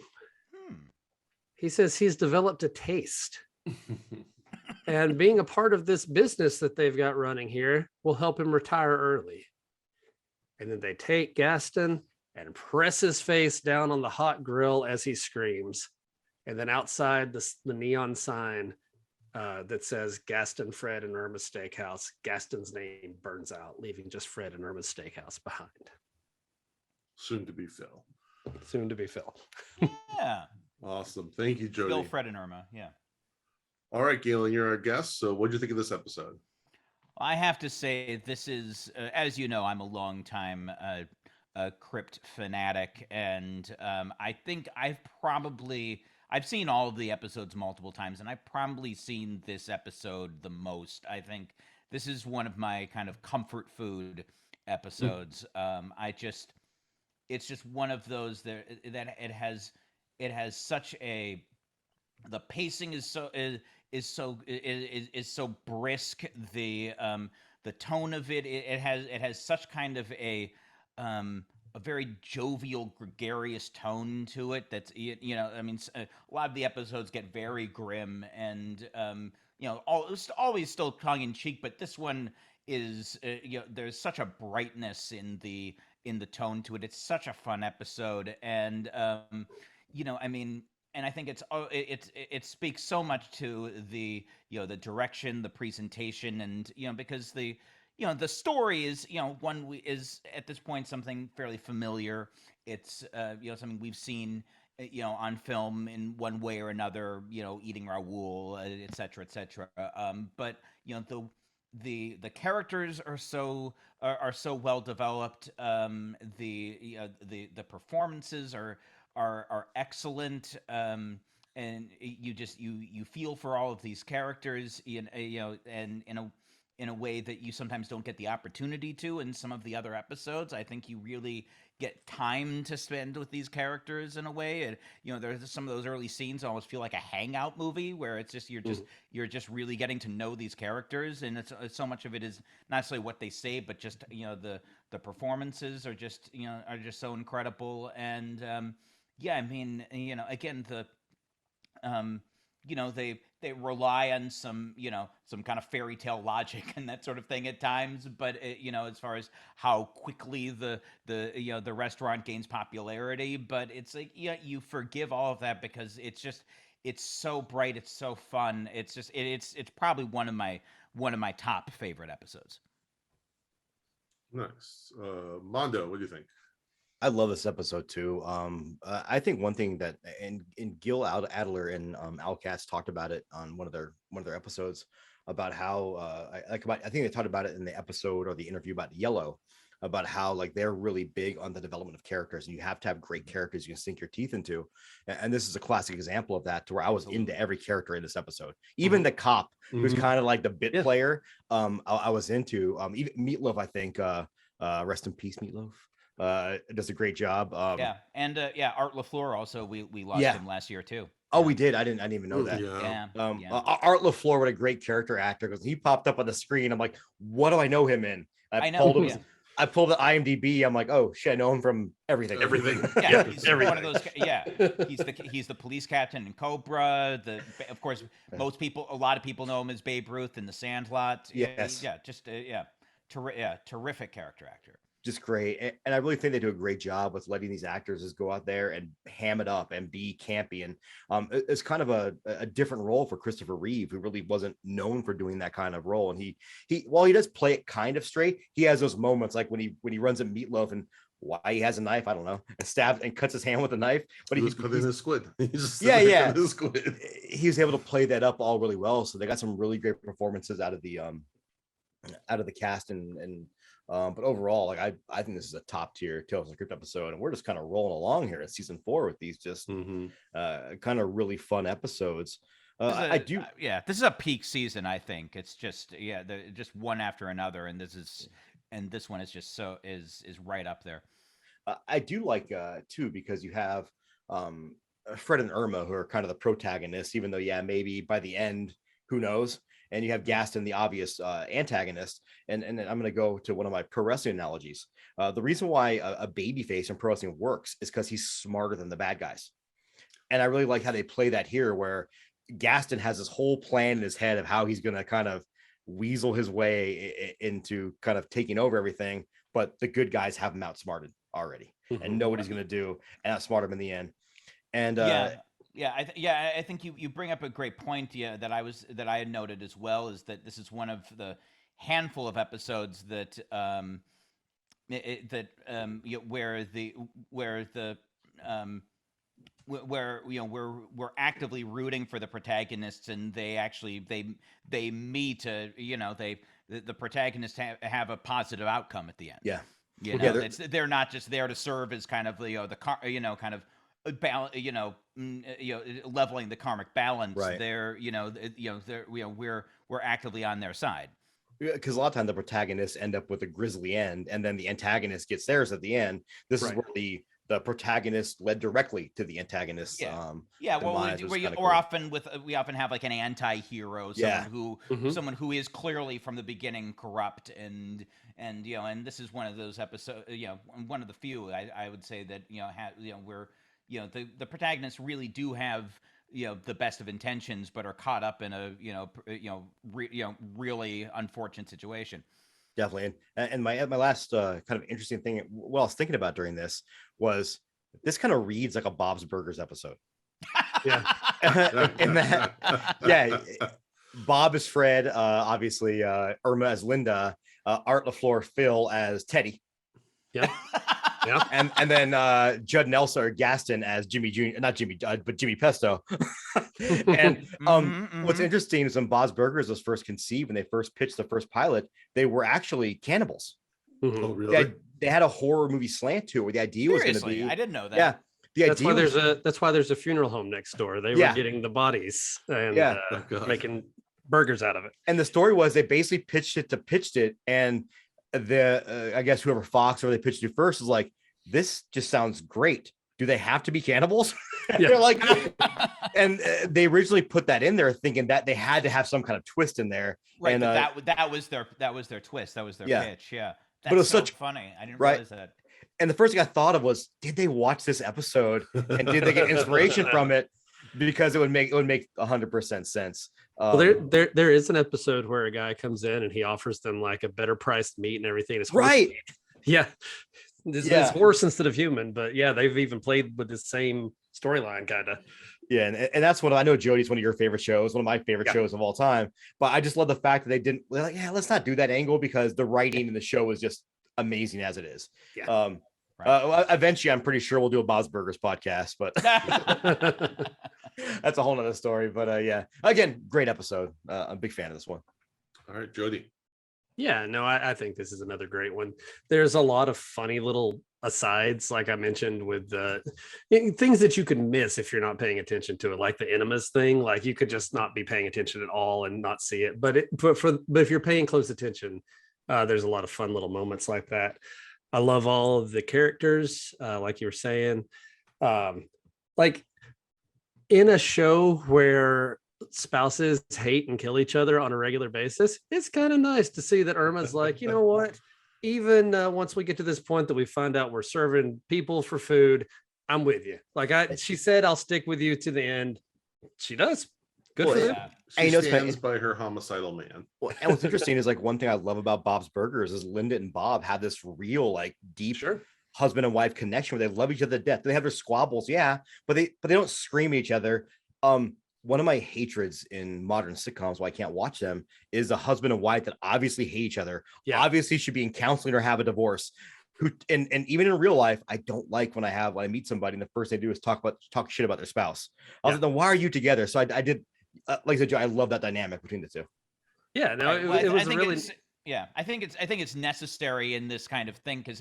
Speaker 5: He says he's developed a taste. And being a part of this business that they've got running here will help him retire early. And then they take Gaston and press his face down on the hot grill as he screams. And then outside the neon sign that says Gaston, Fred, and Irma's Steakhouse, Gaston's name burns out, leaving just Fred and Irma's Steakhouse behind.
Speaker 2: Soon to be Phil.
Speaker 5: Soon to be Phil.
Speaker 4: Yeah.
Speaker 2: Awesome. Thank you, Jody.
Speaker 4: Bill, Fred, and Irma. Yeah.
Speaker 2: All right, Galen, you're our guest. So what do you think of this episode?
Speaker 4: I have to say, this is, as you know, I'm a longtime Crypt fanatic, and I think I've seen all of the episodes multiple times, and I've probably seen this episode the most. I think this is one of my kind of comfort food episodes. It's just one of those that it has such a, the pacing is so brisk. The tone of it has such kind of a very jovial, gregarious tone to it. That's, you know, I mean, a lot of the episodes get very grim and you know, always still tongue in cheek, but this one is you know, there's such a brightness in the tone to it. It's such a fun episode, and you know, I mean, and I think it speaks so much to the, you know, the direction, the presentation, and, you know, because the, you know, the story is, you know, is at this point something fairly familiar. It's you know, something we've seen, you know, on film in one way or another, you know, eating Raoul, et cetera, et cetera. But, you know, the characters are so well developed. The performances are excellent, and you feel for all of these characters, you know, and in a way that you sometimes don't get the opportunity to in some of the other episodes. I think you really get time to spend with these characters in a way. And, you know, there's some of those early scenes almost feel like a hangout movie where it's just you're just really getting to know these characters, and it's so much of it is not necessarily what they say, but just, you know, the performances are just, you know, are just so incredible. And yeah, I mean, you know, again, you know, they rely on some, you know, some kind of fairy tale logic and that sort of thing at times, but you know, as far as how quickly the you know, the restaurant gains popularity, but it's like, yeah, you forgive all of that because it's so bright, it's so fun, it's just it's probably one of my top favorite episodes.
Speaker 2: Nice. Mondo, what do you think?
Speaker 3: I love this episode too. I think one thing that, and Gil Adler and Alcast talked about it on one of their episodes about how I think they talked about it in the episode or the interview about Yellow, about how like they're really big on the development of characters, and you have to have great characters you can sink your teeth into. And this is a classic example of that, to where I was into every character in this episode, even the cop who's kind of like the bit player. I was into even Meatloaf. I think rest in peace, Meatloaf. Does a great job.
Speaker 4: Yeah, and Art LaFleur also, we lost him last year too.
Speaker 3: Oh, we did. I didn't even know that. Art LaFleur, what a great character actor, because he popped up on the screen. I'm like, what do I know him in? I pulled the IMDb. I'm like, oh shit, I know him from everything.
Speaker 4: Yeah, he's one of those. Yeah, he's the police captain in Cobra. Of course, a lot of people know him as Babe Ruth in The Sandlot.
Speaker 3: Yes.
Speaker 4: Terrific character actor.
Speaker 3: Just great. And I really think they do a great job with letting these actors just go out there and ham it up and be campy. And it's kind of a different role for Christopher Reeve, who really wasn't known for doing that kind of role. And he while he does play it kind of straight, he has those moments like when he runs at Meatloaf and why he has a knife, I don't know, and stabs and cuts his hand with a knife. But
Speaker 2: he's cutting his squid.
Speaker 3: His squid. He was able to play that up all really well. So they got some really great performances out of the cast and but overall, like I think this is a top tier Tales of the Crypt episode, and we're just kind of rolling along here in season 4 with these just kind of really fun episodes.
Speaker 4: This is a peak season. I think it's just just one after another, and this one is just is right up there.
Speaker 3: I do like too, because you have Fred and Irma, who are kind of the protagonists, even though, yeah, maybe by the end, who knows? And you have Gaston, the obvious antagonist. And I'm going to go to one of my pro wrestling analogies. The reason why a babyface in pro wrestling works is because he's smarter than the bad guys. And I really like how they play that here, where Gaston has this whole plan in his head of how he's going to kind of weasel his way into kind of taking over everything. But the good guys have him outsmarted already and know what he's going to do and outsmart him in the end. And
Speaker 4: I think you bring up a great point. Yeah, that I had noted as well, is that this is one of the handful of episodes that where we're actively rooting for the protagonists, and they actually they meet the protagonists have a positive outcome at the end.
Speaker 3: Yeah.
Speaker 4: They're not just there to serve as kind of kind of leveling the karmic balance.
Speaker 3: Right.
Speaker 4: We're actively on their side.
Speaker 3: Because a lot of times the protagonists end up with a grisly end, and then the antagonist gets theirs at the end. This is where the protagonist led directly to the antagonist.
Speaker 4: We often have like an anti-hero, someone who is clearly from the beginning corrupt, and this is one of those episodes, one of the few I would say that where the protagonists really do have the best of intentions, but are caught up in a really unfortunate situation.
Speaker 3: Definitely. And my last kind of interesting thing, what I was thinking about during this was, this kind of reads like a Bob's Burgers episode.
Speaker 5: Yeah.
Speaker 3: In that, yeah, Bob is Fred, obviously Irma as Linda, Art LaFleur, Phil as Teddy.
Speaker 5: Yeah. Yeah.
Speaker 3: And then Judd Nelson or Gaston as Jimmy Jr., not Jimmy, but Jimmy Pesto. And what's interesting is when Bob's Burgers was first conceived, when they first pitched the first pilot, they were actually cannibals.
Speaker 2: Oh, really?
Speaker 3: They had a horror movie slant to it, where the idea was going to be.
Speaker 4: I didn't know that.
Speaker 3: Yeah.
Speaker 5: That's why there's a funeral home next door. They were getting the bodies and making burgers out of it.
Speaker 3: And the story was, they basically pitched it, and the I guess whoever Fox or they pitched it first is like, this just sounds great. Do they have to be cannibals? They're like, and they originally put that in there thinking that they had to have some kind of twist in there.
Speaker 4: Right.
Speaker 3: And
Speaker 4: that was their twist. That was their pitch. Yeah. That's
Speaker 3: but it was
Speaker 4: so
Speaker 3: such
Speaker 4: funny. I didn't realize that.
Speaker 3: And the first thing I thought of was, did they watch this episode and did they get inspiration from it? Because it would make 100% sense.
Speaker 5: Well, there is an episode where a guy comes in and he offers them like a better priced meat and everything. It's
Speaker 3: right.
Speaker 5: Yeah. It's horse instead of human, but yeah, they've even played with the same storyline, kind of.
Speaker 3: Yeah, and that's what I know. Jody's one of your favorite shows, one of my favorite shows of all time. But I just love the fact that they didn't like, let's not do that angle, because the writing in the show is just amazing as it is.
Speaker 5: Yeah.
Speaker 3: Eventually, I'm pretty sure we'll do a Bob's Burgers podcast, but that's a whole nother story. But yeah, again, great episode. I'm a big fan of this one.
Speaker 2: All right, Jody.
Speaker 5: Yeah, no, I think this is another great one. There's a lot of funny little asides, like I mentioned, with things that you could miss if you're not paying attention to it, like the enemas thing. Like, you could just not be paying attention at all and not see it. But if you're paying close attention, there's a lot of fun little moments like that. I love all of the characters, like you were saying. Like, in a show where spouses hate and kill each other on a regular basis, it's kind of nice to see that Irma's like, you know what? Even once we get to this point that we find out we're serving people for food, I'm with you. Like she said, I'll stick with you to the end. She does. Good for them.
Speaker 2: She stands by her homicidal man.
Speaker 3: Well, and what's interesting is, like, one thing I love about Bob's Burgers is Linda and Bob have this real, like, deep husband and wife connection where they love each other to death. They have their squabbles, but they don't scream at each other. One of my hatreds in modern sitcoms, why I can't watch them, is a husband and wife that obviously hate each other, obviously should be in counseling or have a divorce. And even in real life, I don't like when I meet somebody and the first thing they do is talk shit about their spouse. I was like, then why are you together? So I did, like I said, Joe, I love that dynamic between the two.
Speaker 5: Yeah, no, it was really.
Speaker 4: I think it's necessary in this kind of thing, because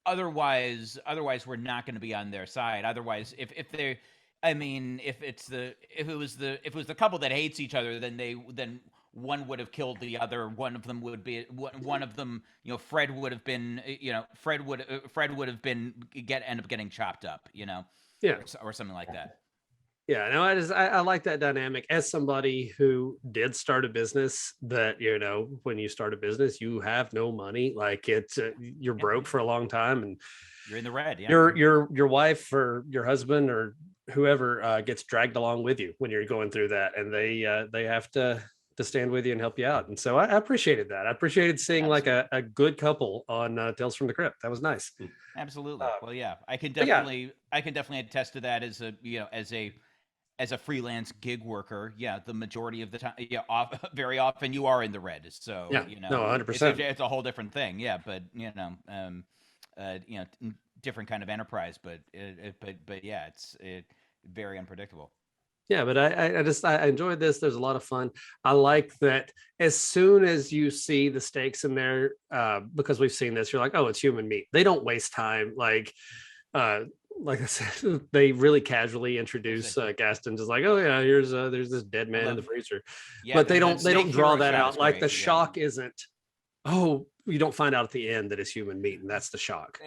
Speaker 4: otherwise we're not going to be on their side. Otherwise, if it was the couple that hates each other, then one would have killed the other. One of them would be one of them. You know, Fred would have been. You know, Fred would have been end up getting chopped up. You know,
Speaker 5: Yeah.
Speaker 4: or something like that.
Speaker 5: Yeah, no, I like that dynamic as somebody who did start a business that, you know, when you start a business, you have no money, like it's you're broke for a long time and
Speaker 4: You're in the red. Yeah.
Speaker 5: your wife or your husband or whoever gets dragged along with you when you're going through that, and they have to stand with you and help you out. And so I appreciated that. I appreciated seeing like a good couple on Tales from the Crypt. That was nice.
Speaker 4: Absolutely. Well, yeah, I can definitely attest to that as a, you know, as a freelance gig worker. Yeah, the majority of the time, very often you are in the red. So
Speaker 5: Yeah,
Speaker 4: you know,
Speaker 5: no, 100%.
Speaker 4: It's a whole different thing. Yeah, but you know, different kind of enterprise. But yeah, it's very unpredictable.
Speaker 5: Yeah, but I enjoyed this. There's a lot of fun. I like that as soon as you see the stakes in there, because we've seen this, you're like, oh, it's human meat. They don't waste time. Like I said, they really casually introduce Gaston, just like, oh yeah, there's this dead man in the freezer.
Speaker 4: Yeah,
Speaker 5: but they don't draw that out. Like
Speaker 4: great.
Speaker 5: the shock isn't, oh, you don't find out at the end that it's human meat, and that's the shock.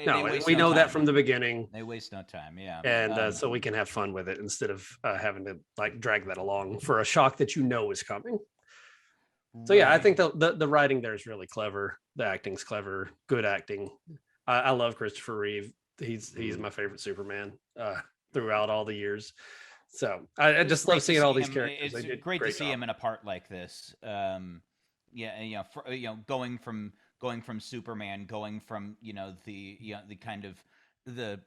Speaker 5: We know that from the beginning.
Speaker 4: They waste no time. Yeah,
Speaker 5: and so we can have fun with it instead of having to like drag that along for a shock that you know is coming. So yeah, I think the writing there is really clever. The acting's clever, good acting. I love Christopher Reeve. He's my favorite Superman throughout all the years. So I just love seeing all these characters.
Speaker 4: It's great to see him in a part like this. Yeah, going from Superman, going from the kind of the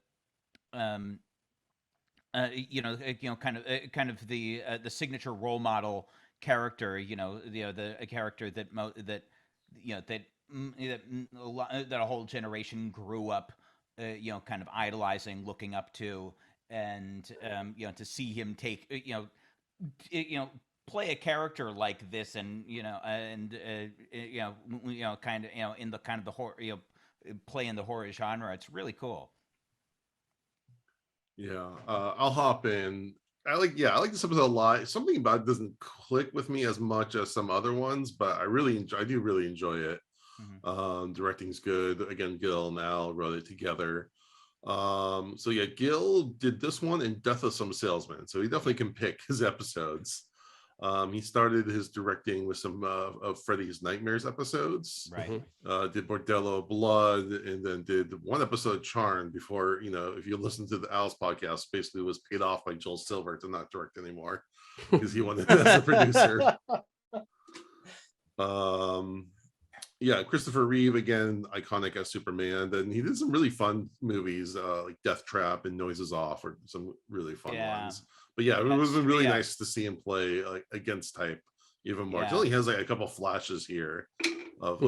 Speaker 4: kind of the signature role model character. The character that a whole generation grew up. Kind of idolizing, looking up to, and to see him take play a character like this, and kind of in the kind of the horror, play in the horror genre. It's really cool.
Speaker 2: Yeah, I'll hop in. I like this episode a lot. Something about it doesn't click with me as much as some other ones, but I do really enjoy it. Directing's good. Again, Gil and Al wrote it together. So yeah, Gil did this one and Death of Some Salesman, so he definitely can pick his episodes. He started his directing with some of Freddy's Nightmares episodes.
Speaker 4: Right.
Speaker 2: Did Bordello of Blood, and then did one episode of Charmed before, if you listen to the Al's podcast, basically was paid off by Joel Silver to not direct anymore because he wanted as a producer. Yeah, Christopher Reeve, again, iconic as Superman. Then he did some really fun movies like Death Trap and Noises Off, or some really fun ones. But yeah, it was really nice to see him play like against type even more. He only has like a couple flashes here of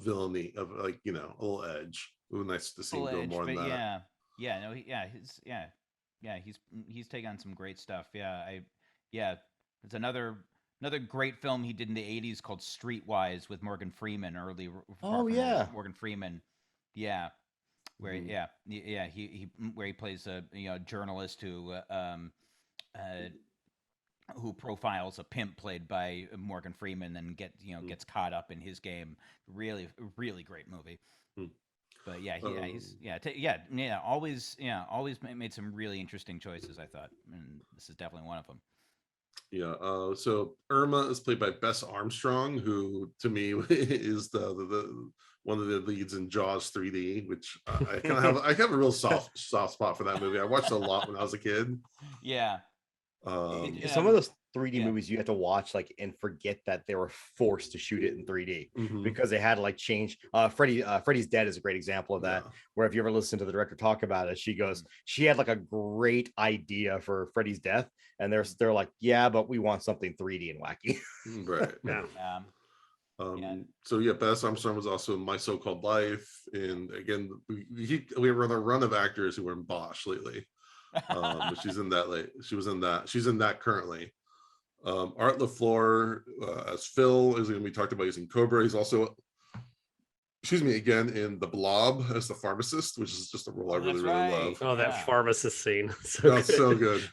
Speaker 2: villainy, of like a little edge. It was nice to see him go more than that. He's taken on some great stuff. It's another great film he did in the 80s called Streetwise with Morgan Freeman. Morgan Freeman. Yeah. Where where he plays a journalist who profiles a pimp played by Morgan Freeman and gets caught up in his game. Really, really great movie. But always made some really interesting choices, I thought, and this is definitely one of them. Yeah. So Irma is played by Bess Armstrong, who to me is the one of the leads in Jaws 3D, which I have a real soft spot for that movie. I watched it a lot when I was a kid. Yeah.
Speaker 3: Some of those 3D movies you have to watch and forget that they were forced to shoot it in 3D because they had to change. Freddy's Dead is a great example of that, where if you ever listen to the director talk about it, she goes, she had a great idea for Freddy's death, and they're like, yeah, but we want something 3D and wacky. Right.
Speaker 2: So Bess Armstrong was also in My So-Called Life, and again, we were on a run of actors who were in Bosch lately. But she's in that she's in that currently. Art LaFleur as Phil is going to be talked about. He's in Cobra. He's also, again in The Blob as the pharmacist, which is just a role I really love.
Speaker 5: Oh, that pharmacist scene.
Speaker 2: So good.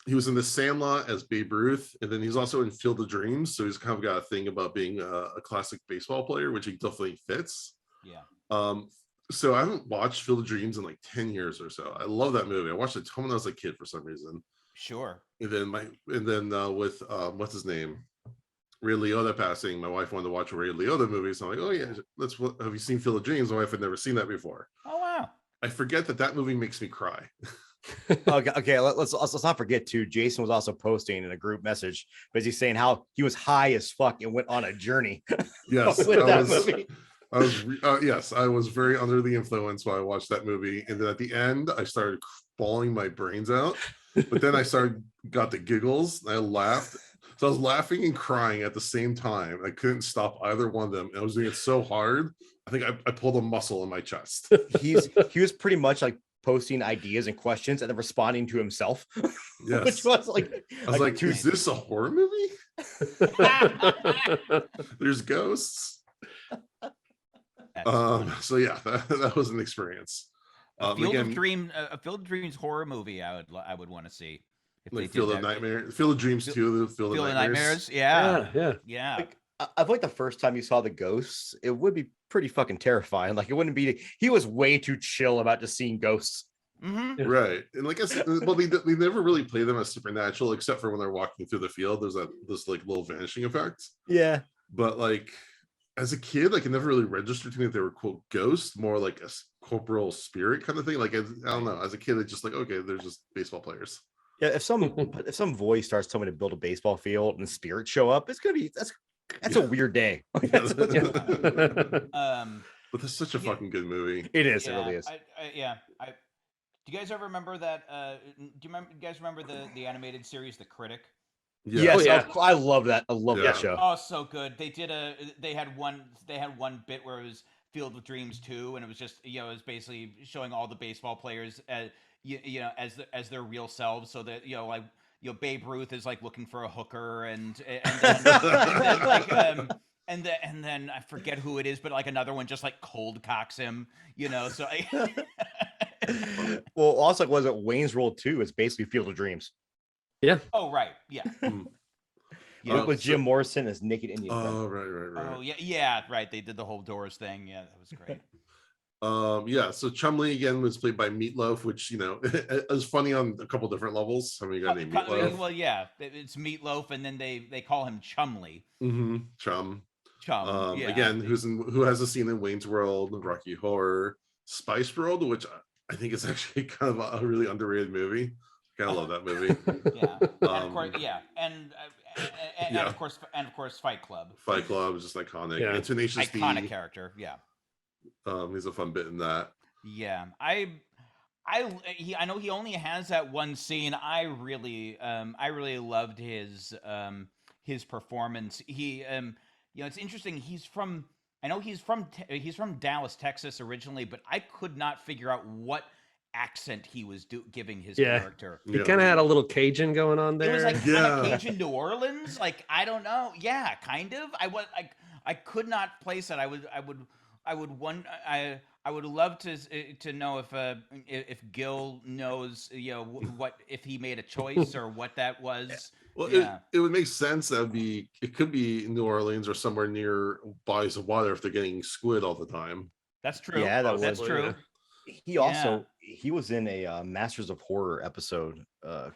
Speaker 2: he was in The Sandlot as Babe Ruth, and then he's also in Field of Dreams. So he's kind of got a thing about being a classic baseball player, which he definitely fits.
Speaker 4: Yeah.
Speaker 2: So I haven't watched Field of Dreams in like 10 years or so. I love that movie. I watched it when I was a kid for some reason.
Speaker 4: Sure.
Speaker 2: And then with what's his name? Ray Liotta passing, my wife wanted to watch a Ray Liotta movie. So I'm like, oh yeah, have you seen Field of Dreams? My wife had never seen that before.
Speaker 4: Oh wow.
Speaker 2: I forget that movie makes me cry.
Speaker 3: Okay, let's not forget too. Jason was also posting in a group message, but he's saying how he was high as fuck and went on a journey.
Speaker 2: Yes,
Speaker 3: with that movie.
Speaker 2: Yes, I was very under the influence while I watched that movie, and then at the end, I started bawling my brains out. But then I got the giggles. And I laughed, so I was laughing and crying at the same time. I couldn't stop either one of them, and I was doing it so hard. I think I pulled a muscle in my chest.
Speaker 3: He was pretty much like posting ideas and questions and then responding to himself.
Speaker 2: Yes,
Speaker 3: which was like,
Speaker 2: I was like, is this a horror movie? There's ghosts. So yeah, that was an experience.
Speaker 4: A Field of Dreams horror movie I would want to see. If
Speaker 2: Like Field of Nightmares, Field of Dreams too. Field of Nightmares.
Speaker 4: Yeah.
Speaker 3: Like, I feel like the first time you saw the ghosts, it would be pretty fucking terrifying. Like it wouldn't be. He was way too chill about just seeing ghosts.
Speaker 4: Mm-hmm.
Speaker 2: Right, and like I said, well, they never really play them as supernatural, except for when they're walking through the field. There's this like little vanishing effect.
Speaker 3: Yeah,
Speaker 2: but like as a kid, like it never really registered to me that they were quote ghosts, more like a corporal spirit kind of thing. Like I don't know. As a kid, it's just like okay, they're just baseball players.
Speaker 3: yeah. If some voice starts telling me to build a baseball field and spirits show up, it's gonna be that's a weird day.
Speaker 2: But that's such a fucking good movie.
Speaker 3: It is. It really is.
Speaker 4: Do you guys ever remember that? You guys remember the animated series, The Critic?
Speaker 2: Yeah.
Speaker 3: Yes, I love that. I love that show.
Speaker 4: Oh, so good. They had one bit where it was Field of Dreams 2, and it was just it was basically showing all the baseball players as as their real selves, so that Babe Ruth is like looking for a hooker, and then I forget who it is, but like another one just like cold cocks him, So
Speaker 3: well, also was it Wayne's World 2? It's basically Field of Dreams.
Speaker 5: Yeah.
Speaker 4: Oh right, yeah.
Speaker 3: With Jim Morrison as Naked Indian.
Speaker 2: Oh right.
Speaker 4: Oh yeah, right. They did the whole Doors thing. Yeah, that was great.
Speaker 2: So Chumley again was played by Meatloaf, which it was funny on a couple different levels. How many got named Meatloaf?
Speaker 4: Well, yeah, it's Meatloaf, and then they call him Chumley.
Speaker 2: Mm-hmm. Chum.
Speaker 4: Yeah.
Speaker 2: Again, who has a scene in Wayne's World, Rocky Horror, Spice World, which I think is actually kind of a really underrated movie. I love that movie.
Speaker 4: Yeah, and of course, and of course, Fight Club.
Speaker 2: Fight Club is just iconic.
Speaker 5: Yeah.
Speaker 2: And Tenacious D.
Speaker 4: Iconic character. Yeah.
Speaker 2: He's a fun bit in that.
Speaker 4: Yeah, I know he only has that one scene. I really loved his performance. He it's interesting. I know he's from Dallas, Texas originally, but I could not figure out what accent he was giving his character.
Speaker 5: He kind of had a little Cajun going on there.
Speaker 4: It was like kind of Cajun New Orleans. Like I don't know. Yeah, kind of. I could not place it. I would love to know if Gil knows what if he made a choice or what that was.
Speaker 2: Well, it would make sense. It could be New Orleans or somewhere near bodies of water if they're getting squid all the time.
Speaker 4: That's true.
Speaker 3: Yeah,
Speaker 4: that's true.
Speaker 3: Yeah. He was in a Masters of Horror episode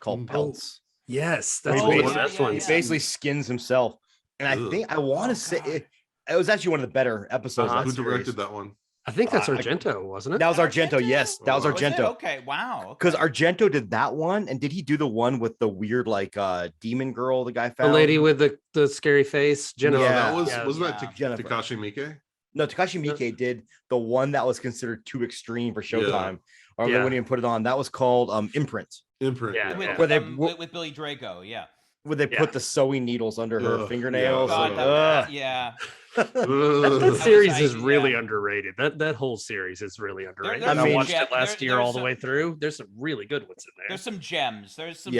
Speaker 3: called Pelts.
Speaker 5: Yes, that's
Speaker 3: one. He basically skins himself, and I think I want to say it was actually one of the better episodes.
Speaker 2: Who directed that one?
Speaker 5: I think that's Argento, wasn't it?
Speaker 3: That was Argento. Yes, that was Argento.
Speaker 4: Okay, wow.
Speaker 3: Because Argento did that one, and did he do the one with the weird demon girl the guy found?
Speaker 5: The lady with the scary face, Jennifer.
Speaker 2: No, wasn't that Takashi Miike?
Speaker 3: No, Takashi Miike did the one that was considered too extreme for Showtime, or they wouldn't even put it on. That was called Imprint.
Speaker 2: Imprint.
Speaker 4: Yeah. With Billy Drago, yeah.
Speaker 3: Where they put the sewing needles under her fingernails.
Speaker 4: Yeah.
Speaker 5: That series is really underrated. That whole series is really underrated. I watched it last year all the way through. There's some really good ones in there.
Speaker 4: There's some gems. There's some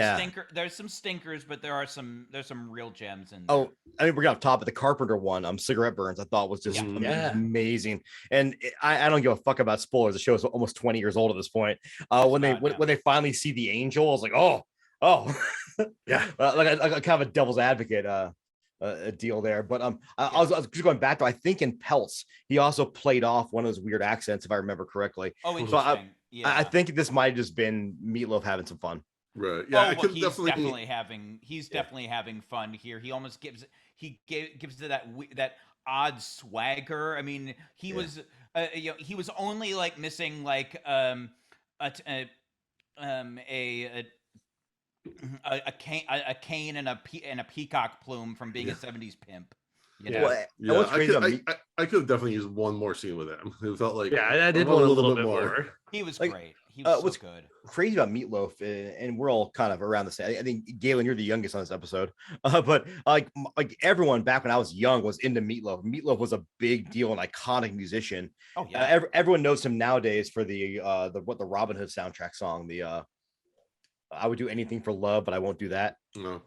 Speaker 4: stinkers, but there's some real gems in there.
Speaker 3: Oh, I mean, we're off top of the Carpenter one. Cigarette Burns, I thought was just amazing. And I don't give a fuck about spoilers. The show is almost 20 years old at this point. When they finally see the angel, I was like, oh, Oh,
Speaker 5: Yeah.
Speaker 3: like a kind of a devil's advocate a deal there. But I was just going back to, I think in Pelts he also played off one of those weird accents, if I remember correctly.
Speaker 4: Oh,
Speaker 3: So
Speaker 4: interesting.
Speaker 3: I think this might have just been Meatloaf having some fun.
Speaker 2: Right. Yeah. I
Speaker 4: well,
Speaker 2: could
Speaker 4: he's definitely having fun here. He almost gives it that odd swagger. I mean, he was he was only like missing like a cane and a peacock plume from being a 70s pimp. You know?
Speaker 3: Well,
Speaker 2: Yeah,
Speaker 3: what's crazy about
Speaker 2: I could have definitely used one more scene with him. It felt like
Speaker 5: I did want a little bit more.
Speaker 4: He was
Speaker 3: Like,
Speaker 4: great. He was
Speaker 3: what's
Speaker 4: so good.
Speaker 3: crazy about Meatloaf, and we're all kind of around the same. I think Galen, you're the youngest on this episode, but like everyone back when I was young was into Meatloaf. Meatloaf was a big deal, an iconic musician.
Speaker 4: Oh yeah.
Speaker 3: Everyone knows him nowadays for the Robin Hood soundtrack song. I would do anything for love, but I won't do that.
Speaker 2: No.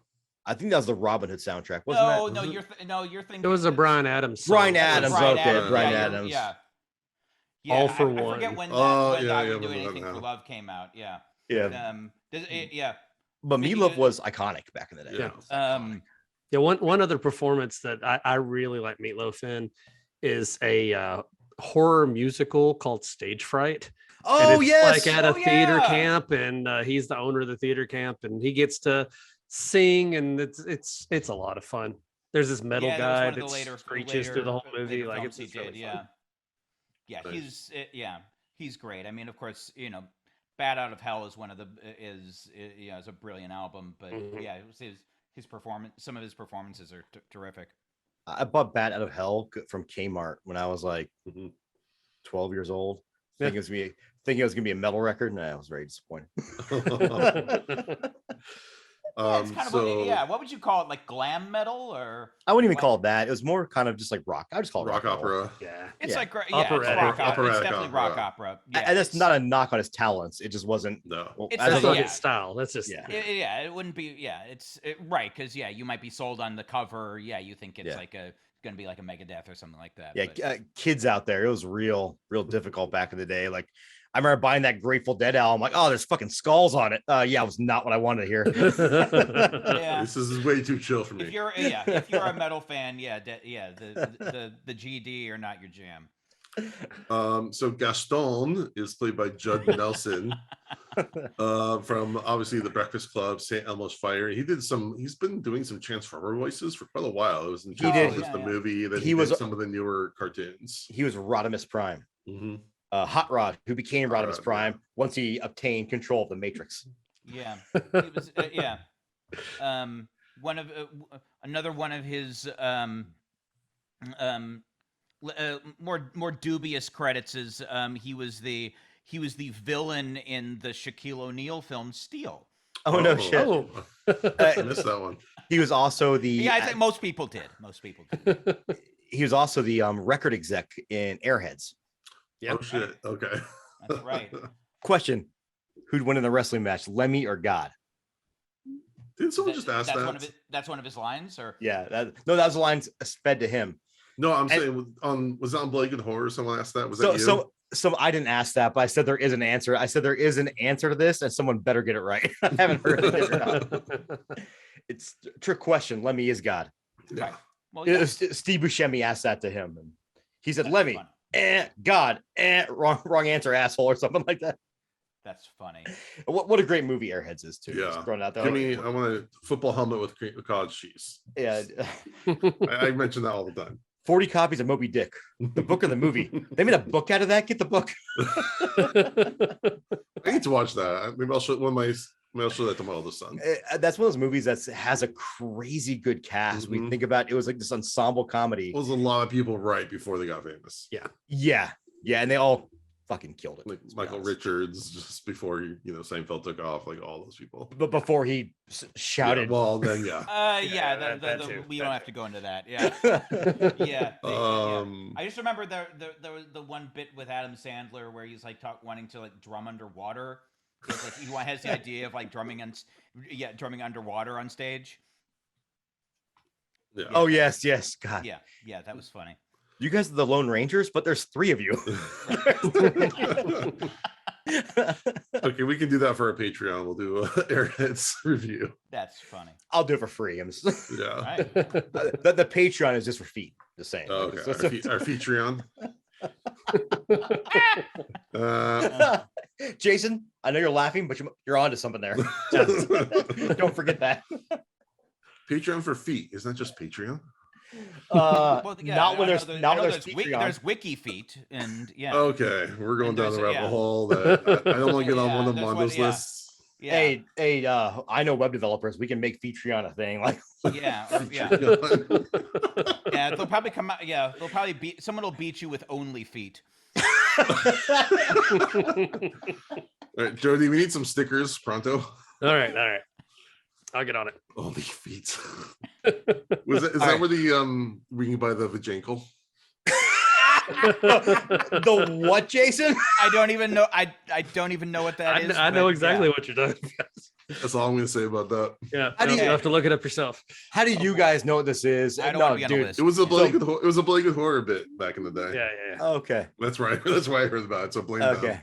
Speaker 3: I think that was the Robin Hood soundtrack, wasn't
Speaker 4: No,
Speaker 3: that?
Speaker 4: no, you're thinking.
Speaker 5: It was a Brian Adams song.
Speaker 3: Brian Adams.
Speaker 4: Brian
Speaker 3: Okay,
Speaker 4: Adams.
Speaker 3: Brian
Speaker 4: yeah,
Speaker 3: Adams.
Speaker 4: Yeah.
Speaker 5: All for
Speaker 4: I
Speaker 5: One.
Speaker 4: forget when
Speaker 2: Oh,
Speaker 4: when
Speaker 2: yeah,
Speaker 4: I
Speaker 2: yeah,
Speaker 4: Would Do
Speaker 2: I remember
Speaker 4: Anything
Speaker 2: that
Speaker 4: for
Speaker 2: now.
Speaker 4: Love came out. Yeah.
Speaker 3: Yeah.
Speaker 4: Yeah.
Speaker 3: But
Speaker 4: Speaking
Speaker 3: Meatloaf
Speaker 4: of-
Speaker 3: was iconic back in the day.
Speaker 2: Yeah.
Speaker 5: Yeah, one other performance that I really like Meatloaf in is a horror musical called Stage Fright. And
Speaker 3: Oh
Speaker 5: it's
Speaker 3: yes.
Speaker 5: like at a
Speaker 4: Oh,
Speaker 5: theater
Speaker 4: yeah.
Speaker 5: camp, and he's the owner of the theater camp, and he gets to sing, and it's a lot of fun. There's this metal
Speaker 4: Yeah,
Speaker 5: guy
Speaker 4: that
Speaker 5: that
Speaker 4: was one of the
Speaker 5: screeches through the whole
Speaker 4: later
Speaker 5: movie. Like
Speaker 4: films
Speaker 5: it's
Speaker 4: he
Speaker 5: really
Speaker 4: did.
Speaker 5: fun.
Speaker 4: Yeah.
Speaker 2: Nice.
Speaker 4: He's great. I mean, of course, Bad Out of Hell is one of the is a brilliant album, but
Speaker 5: Mhm.
Speaker 4: yeah, it was his performance. Some of his performances are terrific.
Speaker 3: I bought Bat Out of Hell from Kmart when I was like
Speaker 2: Mhm.
Speaker 3: 12 years old.
Speaker 5: Yeah.
Speaker 3: Thinking it was gonna be a metal record, and I was very disappointed.
Speaker 4: Yeah, it's kind of
Speaker 2: So
Speaker 4: what would you call it? Like glam metal or?
Speaker 3: I wouldn't even
Speaker 4: what?
Speaker 3: call it that. It was more kind of just like rock. I would just call it
Speaker 2: rock
Speaker 3: rock and roll.
Speaker 2: opera.
Speaker 5: Yeah.
Speaker 4: It's
Speaker 3: Yeah.
Speaker 4: like it's
Speaker 5: Operatic.
Speaker 4: rock opera. It's
Speaker 2: Operatic
Speaker 4: definitely
Speaker 2: opera.
Speaker 4: rock opera. Yeah,
Speaker 3: And that's
Speaker 4: it's-
Speaker 3: not a knock on his talents. It just wasn't.
Speaker 2: No.
Speaker 3: Well,
Speaker 4: It's
Speaker 3: as
Speaker 5: That's
Speaker 3: a-
Speaker 5: not
Speaker 4: yeah.
Speaker 5: his style. That's just
Speaker 3: Yeah.
Speaker 4: it wouldn't be. Yeah, it's right because you might be sold on the cover. Yeah, you think it's
Speaker 3: Yeah.
Speaker 4: like going to be like a Megadeth or something like that.
Speaker 3: Yeah,
Speaker 4: but-
Speaker 3: kids out there, it was real difficult back in the day. Like I remember buying that Grateful Dead album. Like, oh, there's fucking skulls on it. Yeah, it was not what I wanted to hear.
Speaker 4: yeah.
Speaker 2: This is way too chill for me.
Speaker 4: If you're a metal fan, the GD are not your jam.
Speaker 2: So Gaston is played by Judd Nelson from obviously the Breakfast Club, St. Elmo's Fire. He's been doing some Transformer voices for quite a while. It was in Transformers the movie, then he
Speaker 3: was
Speaker 2: did some of the newer cartoons.
Speaker 3: He was Rodimus Prime.
Speaker 2: Mhm.
Speaker 3: Hot Rod, who became
Speaker 2: Hot
Speaker 3: Rodimus
Speaker 2: Rod,
Speaker 3: Prime once he obtained control of the Matrix.
Speaker 4: Yeah, it was. Another one of his more dubious credits is he was the villain in the Shaquille O'Neal film Steel.
Speaker 3: Oh no shit.
Speaker 5: Oh.
Speaker 2: I missed that one.
Speaker 3: He was also the
Speaker 4: Yeah, I think most people did.
Speaker 3: he was also the record exec in Airheads.
Speaker 5: Yep.
Speaker 2: Oh shit. Okay.
Speaker 4: That's right.
Speaker 3: Question: who'd win in the wrestling match, Lemmy or God?
Speaker 2: Didn't someone just ask
Speaker 4: that's
Speaker 2: that?
Speaker 4: That's one of his lines, or
Speaker 3: Yeah, that was the lines fed to him.
Speaker 2: No, I'm
Speaker 3: And-
Speaker 2: saying was it on Blake and Horror? Someone asked that. Was that
Speaker 3: So,
Speaker 2: you?
Speaker 3: so I didn't ask that, but I said there is an answer. I said there is an answer to this, and someone better get it right. I haven't heard it or not. It's a trick question. Lemmy is God.
Speaker 2: Yeah.
Speaker 4: right. Well, yeah,
Speaker 3: Steve Buscemi asked that to him, and he said,
Speaker 4: that's
Speaker 3: "Lemmy,
Speaker 4: fun.
Speaker 3: God, wrong answer, asshole," or something like that.
Speaker 4: That's funny.
Speaker 3: What a great movie Airheads is too.
Speaker 2: Yeah.
Speaker 3: Just throwing it out there.
Speaker 2: Give me. I want a football helmet with cottage cheese.
Speaker 3: Yeah,
Speaker 2: I mention that all the time.
Speaker 3: 40 copies of Moby Dick, the book or the movie. They made a book out of that. Get the book.
Speaker 2: I need to watch that. Maybe I'll show maybe I'll show that to my oldest son.
Speaker 3: That's one of those movies that has a crazy good cast. We
Speaker 2: Mhm.
Speaker 3: think about it was like this ensemble comedy.
Speaker 2: It was a lot of people right before they got famous.
Speaker 3: Yeah, and they all fucking killed it.
Speaker 2: Like
Speaker 3: let's be
Speaker 2: Michael
Speaker 3: honest.
Speaker 2: Richards, just before Seinfeld took off, like all those people.
Speaker 3: But before he shouted,
Speaker 2: Yeah, well, then yeah.
Speaker 4: Yeah,
Speaker 5: that too.
Speaker 4: we
Speaker 5: That
Speaker 4: don't have
Speaker 5: too.
Speaker 4: to go into that. Yeah, yeah. I just remember there was the one bit with Adam Sandler where he's like wanting to like drum underwater. It's like he has the idea of like drumming underwater on stage.
Speaker 2: Yeah.
Speaker 3: oh yes, God,
Speaker 4: Yeah, that was funny.
Speaker 3: you guys are the Lone Rangers, but there's 3 of you.
Speaker 2: Okay, we can do that for our Patreon. We'll do a Airheads review.
Speaker 4: That's funny.
Speaker 3: I'll do it for free. I'm just,
Speaker 2: Yeah.
Speaker 4: All right.
Speaker 3: the Patreon is just for feet. Just saying. Like,
Speaker 2: Okay.
Speaker 3: it's-
Speaker 2: Our Patreon.
Speaker 3: Jason, I know you're laughing, but you're onto something there. Just- don't forget that.
Speaker 2: Patreon for feet. Isn't that just Patreon?
Speaker 4: Well, yeah,
Speaker 3: not when
Speaker 4: I know
Speaker 3: there's
Speaker 4: there- I
Speaker 3: not
Speaker 4: know
Speaker 3: when there's
Speaker 4: there's,
Speaker 3: Patreon.
Speaker 4: there's wiki feet, and yeah,
Speaker 2: Okay, we're going
Speaker 4: And
Speaker 2: down the
Speaker 4: there's-
Speaker 2: rabbit
Speaker 4: yeah.
Speaker 2: hole. That I don't want to get on
Speaker 4: Yeah,
Speaker 2: one of
Speaker 4: there's
Speaker 2: Mondo's
Speaker 4: one- yeah.
Speaker 2: lists.
Speaker 4: yeah,
Speaker 3: Hey, I know web developers. We can make Patreon a thing. Like,
Speaker 4: yeah, or- yeah, yeah. They'll probably come out. Yeah, they'll probably beat someone. Will beat you with only feet.
Speaker 2: All right, Jody, we need some stickers pronto.
Speaker 5: All right. I'll get on it.
Speaker 2: Only feet. Is that where the we can buy the vajankle?
Speaker 3: the what, Jason?
Speaker 4: I don't even know. I don't even know what that is.
Speaker 5: I know
Speaker 4: but
Speaker 5: exactly
Speaker 4: yeah.
Speaker 5: what you're doing.
Speaker 2: That's all I'm gonna say about that.
Speaker 5: Yeah,
Speaker 3: How do
Speaker 5: you
Speaker 3: you-
Speaker 5: have to look it up yourself.
Speaker 3: How do you guys know what this is?
Speaker 4: I don't
Speaker 3: No,
Speaker 4: want to be on the
Speaker 3: dude.
Speaker 4: list.
Speaker 2: It was a blanket horror bit back in the day.
Speaker 5: Yeah.
Speaker 3: Okay.
Speaker 2: That's right. That's why I heard about it. So blame
Speaker 3: Okay.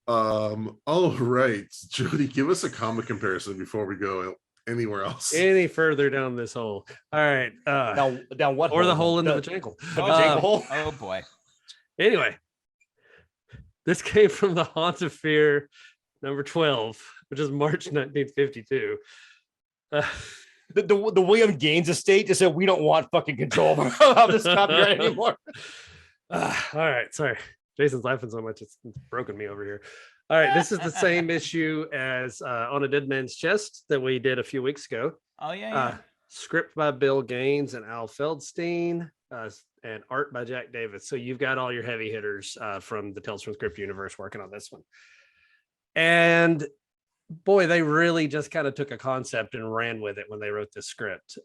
Speaker 2: them. All right, Jody, give us a comic comparison before we go anywhere else.
Speaker 5: Any further down this hole? All right.
Speaker 3: Down what?
Speaker 5: Or the hole in the vajankle.
Speaker 3: The
Speaker 4: Oh,
Speaker 3: vajankle hole.
Speaker 4: Oh boy.
Speaker 5: Anyway, this came from the Haunt of Fear, number 12, which is March 1952.
Speaker 3: The William Gaines estate just said we don't want fucking control of this copyright anymore.
Speaker 5: All right, sorry. Jason's laughing so much it's broken me over here. All right, this is the same issue as On a Dead Man's Chest that we did a few weeks ago.
Speaker 4: Oh yeah.
Speaker 5: Script by Bill Gaines and Al Feldstein, and art by Jack Davis. So you've got all your heavy hitters from the Tales from the Crypt universe working on this one. And boy, they really just kind of took a concept and ran with it when they wrote this script,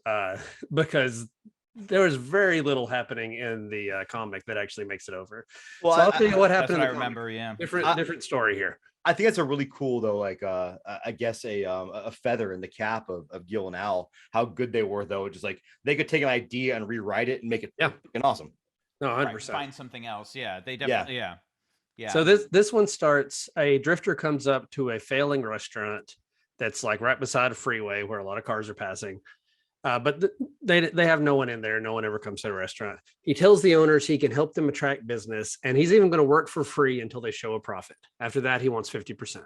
Speaker 5: because there was very little happening in the comic that actually makes it over.
Speaker 3: Well,
Speaker 5: So I'll tell you what
Speaker 4: That's
Speaker 5: happened.
Speaker 4: what I
Speaker 5: in the comic.
Speaker 4: remember. Yeah.
Speaker 5: Different story here.
Speaker 3: I think that's a really cool though. Like, I guess a feather in the cap of Gil and Al. How good they were though. Just like they could take an idea and rewrite it and make it fucking awesome.
Speaker 5: No, 100%.
Speaker 4: Right, find something else. Yeah. They definitely. Yeah. Yeah.
Speaker 5: So this one starts, a drifter comes up to a failing restaurant that's like right beside a freeway where a lot of cars are passing. But they have no one in there. No one ever comes to the restaurant. He tells the owners he can help them attract business, and he's even going to work for free until they show a profit. After that, he wants 50%.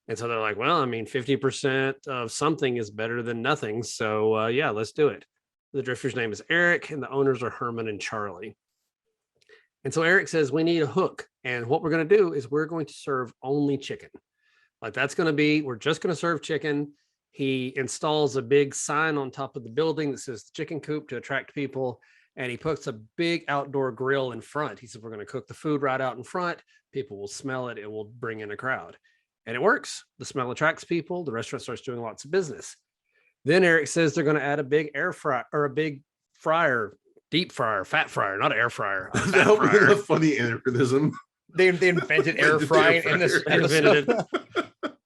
Speaker 5: And so they're like, well, I mean, 50% of something is better than nothing. So yeah, let's do it. The drifter's name is Eric, and the owners are Herman and Charlie. And so Eric says, we need a hook. And what we're going to do is we're going to serve only chicken. Like that's going to be, we're just going to serve chicken. He installs a big sign on top of the building that says chicken coop to attract people. And he puts a big outdoor grill in front. He said, we're going to cook the food right out in front. People will smell it. It will bring in a crowd. And it works. The smell attracts people. The restaurant starts doing lots of business. Then Eric says they're going to add a big air fryer or a big fryer, deep fryer, fat fryer, not air fryer. A fat
Speaker 2: That would be
Speaker 5: fryer.
Speaker 2: a funny anachronism.
Speaker 3: They invented air frying in this.
Speaker 5: Invented it.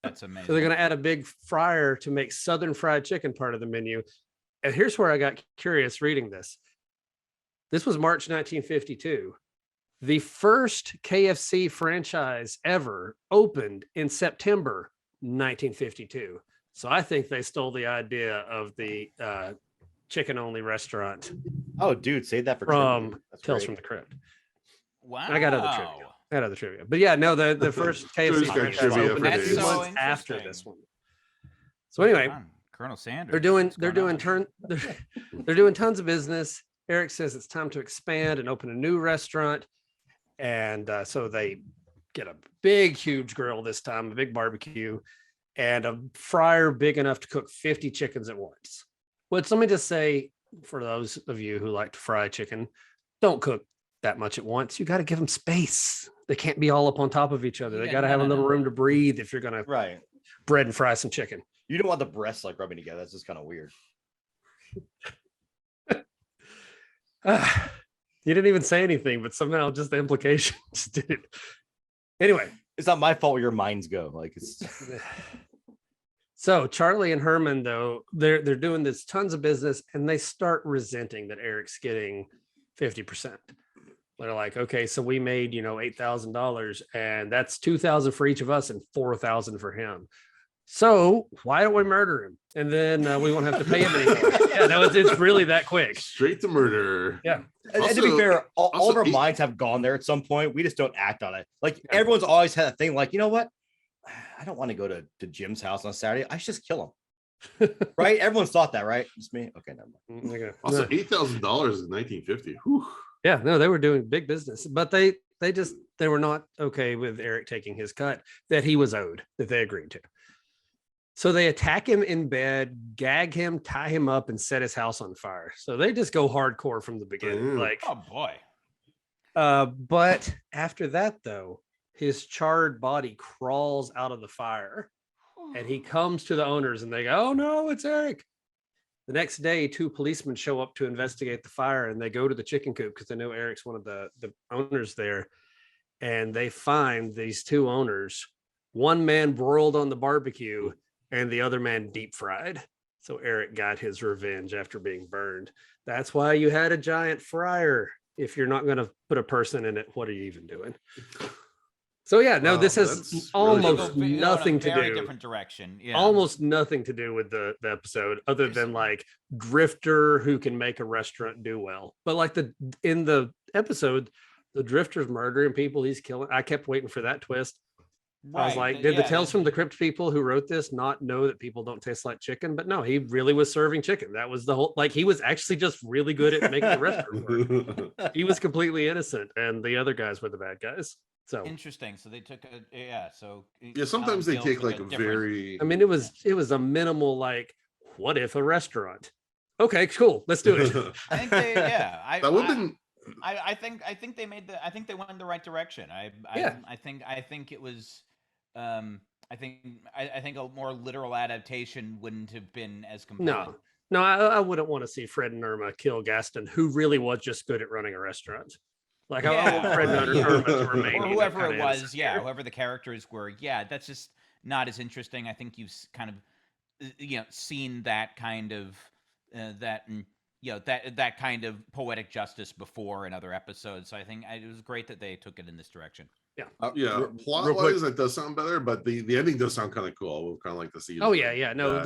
Speaker 4: That's amazing.
Speaker 5: So they're going to add a big fryer to make Southern fried chicken part of the menu. And here's where I got curious reading this. This was March 1952. The first KFC franchise ever opened in September 1952. So I think they stole the idea of the chicken only restaurant
Speaker 3: Oh, dude, save that for
Speaker 5: from
Speaker 3: trivia. That's
Speaker 5: Tales
Speaker 3: great.
Speaker 5: from the Crypt.
Speaker 4: Wow.
Speaker 5: I got other trivia. But yeah, no, the first KFC
Speaker 2: Joey's got
Speaker 5: franchise
Speaker 2: trivia
Speaker 5: opened
Speaker 2: for
Speaker 5: a
Speaker 2: days.
Speaker 5: few
Speaker 4: That's so
Speaker 5: months after
Speaker 4: interesting.
Speaker 5: this one. So anyway,
Speaker 4: Come on, Colonel Sanders.
Speaker 5: they're doing
Speaker 4: what's going on?
Speaker 5: they're doing tons of business. Eric says it's time to expand and open a new restaurant, and so they get a big, huge grill this time, a big barbecue, and a fryer big enough to cook 50 chickens at once. Which, let me just say, for those of you who like to fry chicken, don't cook that much at once. You got to give them space. They can't be all up on top of each other. They
Speaker 4: Yeah,
Speaker 5: got to have a
Speaker 4: no,
Speaker 5: little
Speaker 4: no.
Speaker 5: room to breathe if you're gonna
Speaker 3: Right.
Speaker 5: bread and fry some chicken.
Speaker 3: You don't want the breasts like rubbing together. That's just kind of weird.
Speaker 5: You didn't even say anything, but somehow just the implications did it. Anyway,
Speaker 3: It's not my fault where your minds go. Like it's
Speaker 5: so Charlie and Herman, though, they're doing this tons of business, and they start resenting that Eric's getting 50%. They're like, okay, so we made, $8,000, and that's 2,000 for each of us and 4,000 for him. So why don't we murder him? And then we won't have to pay him anymore. Yeah, no, it's really that quick.
Speaker 2: Straight to murder.
Speaker 5: Yeah.
Speaker 3: And to be fair, all of our
Speaker 2: he-
Speaker 3: minds have gone there at some point. We just don't act on it. Like everyone's always had a thing like, you know what? I don't want to go to Jim's house on Saturday. I should just kill him. Right? Everyone's thought that, right? Just me. Okay, never mind.
Speaker 5: Okay.
Speaker 2: Also, $8,000 in 1950. Whew.
Speaker 5: Yeah, no, they were doing big business, but they were not okay with Eric taking his cut that he was owed, that they agreed to. So they attack him in bed, gag him, tie him up, and set his house on fire. So they just go hardcore from the beginning. Like,
Speaker 4: Oh boy.
Speaker 5: but after that, though, his charred body crawls out of the fire, and he comes to the owners, and they go, "Oh no, it's Eric." The next day, 2 policemen show up to investigate the fire, and they go to the chicken coop because they know Eric's one of the owners there, and they find these 2 owners, one man broiled on the barbecue and the other man deep fried. So Eric got his revenge after being burned. That's why you had a giant fryer. If you're not going to put a person in it, what are you even doing? So yeah, no,
Speaker 2: Wow,
Speaker 5: this has
Speaker 2: that's really
Speaker 5: almost
Speaker 2: cool.
Speaker 5: nothing to
Speaker 4: very
Speaker 5: do.
Speaker 4: different direction. Yeah.
Speaker 5: Almost nothing to do with the episode, other than like drifter who can make a restaurant do well. But like in the episode, the drifter's murdering people, he's killing. I kept waiting for that twist. I was like, did the Tales from the Crypt people who wrote this not know that people don't taste like chicken? But no, he really was serving chicken. That was the whole, like, he was actually just really good at making the restaurant work. He was completely innocent, and the other guys were the bad guys. So
Speaker 4: Interesting. So they took So
Speaker 2: Yeah, sometimes they take like a very.
Speaker 5: I mean, it was a minimal like, what if a restaurant? Okay, cool, let's do it.
Speaker 4: I think they. Yeah.
Speaker 2: That would have been.
Speaker 4: I think they made the. I think they went in the right direction.
Speaker 5: Yeah.
Speaker 4: I think it was. I think a more literal adaptation wouldn't have been as compelling.
Speaker 5: No, I wouldn't want to see Fred and Irma kill Gaston, who really was just good at running a restaurant. Like, I want Fred and Irma to remain,
Speaker 4: or whoever it was,
Speaker 5: innocent.
Speaker 4: whoever the characters were, that's just not as interesting. I think you've kind of, seen that kind of that kind of poetic justice before in other episodes. So I think it was great that they took it in this direction.
Speaker 5: Yeah.
Speaker 2: Yeah, plot wise, that does sound better, but the ending does sound kind of cool. We'll kind of like to see.
Speaker 5: Oh yeah. No,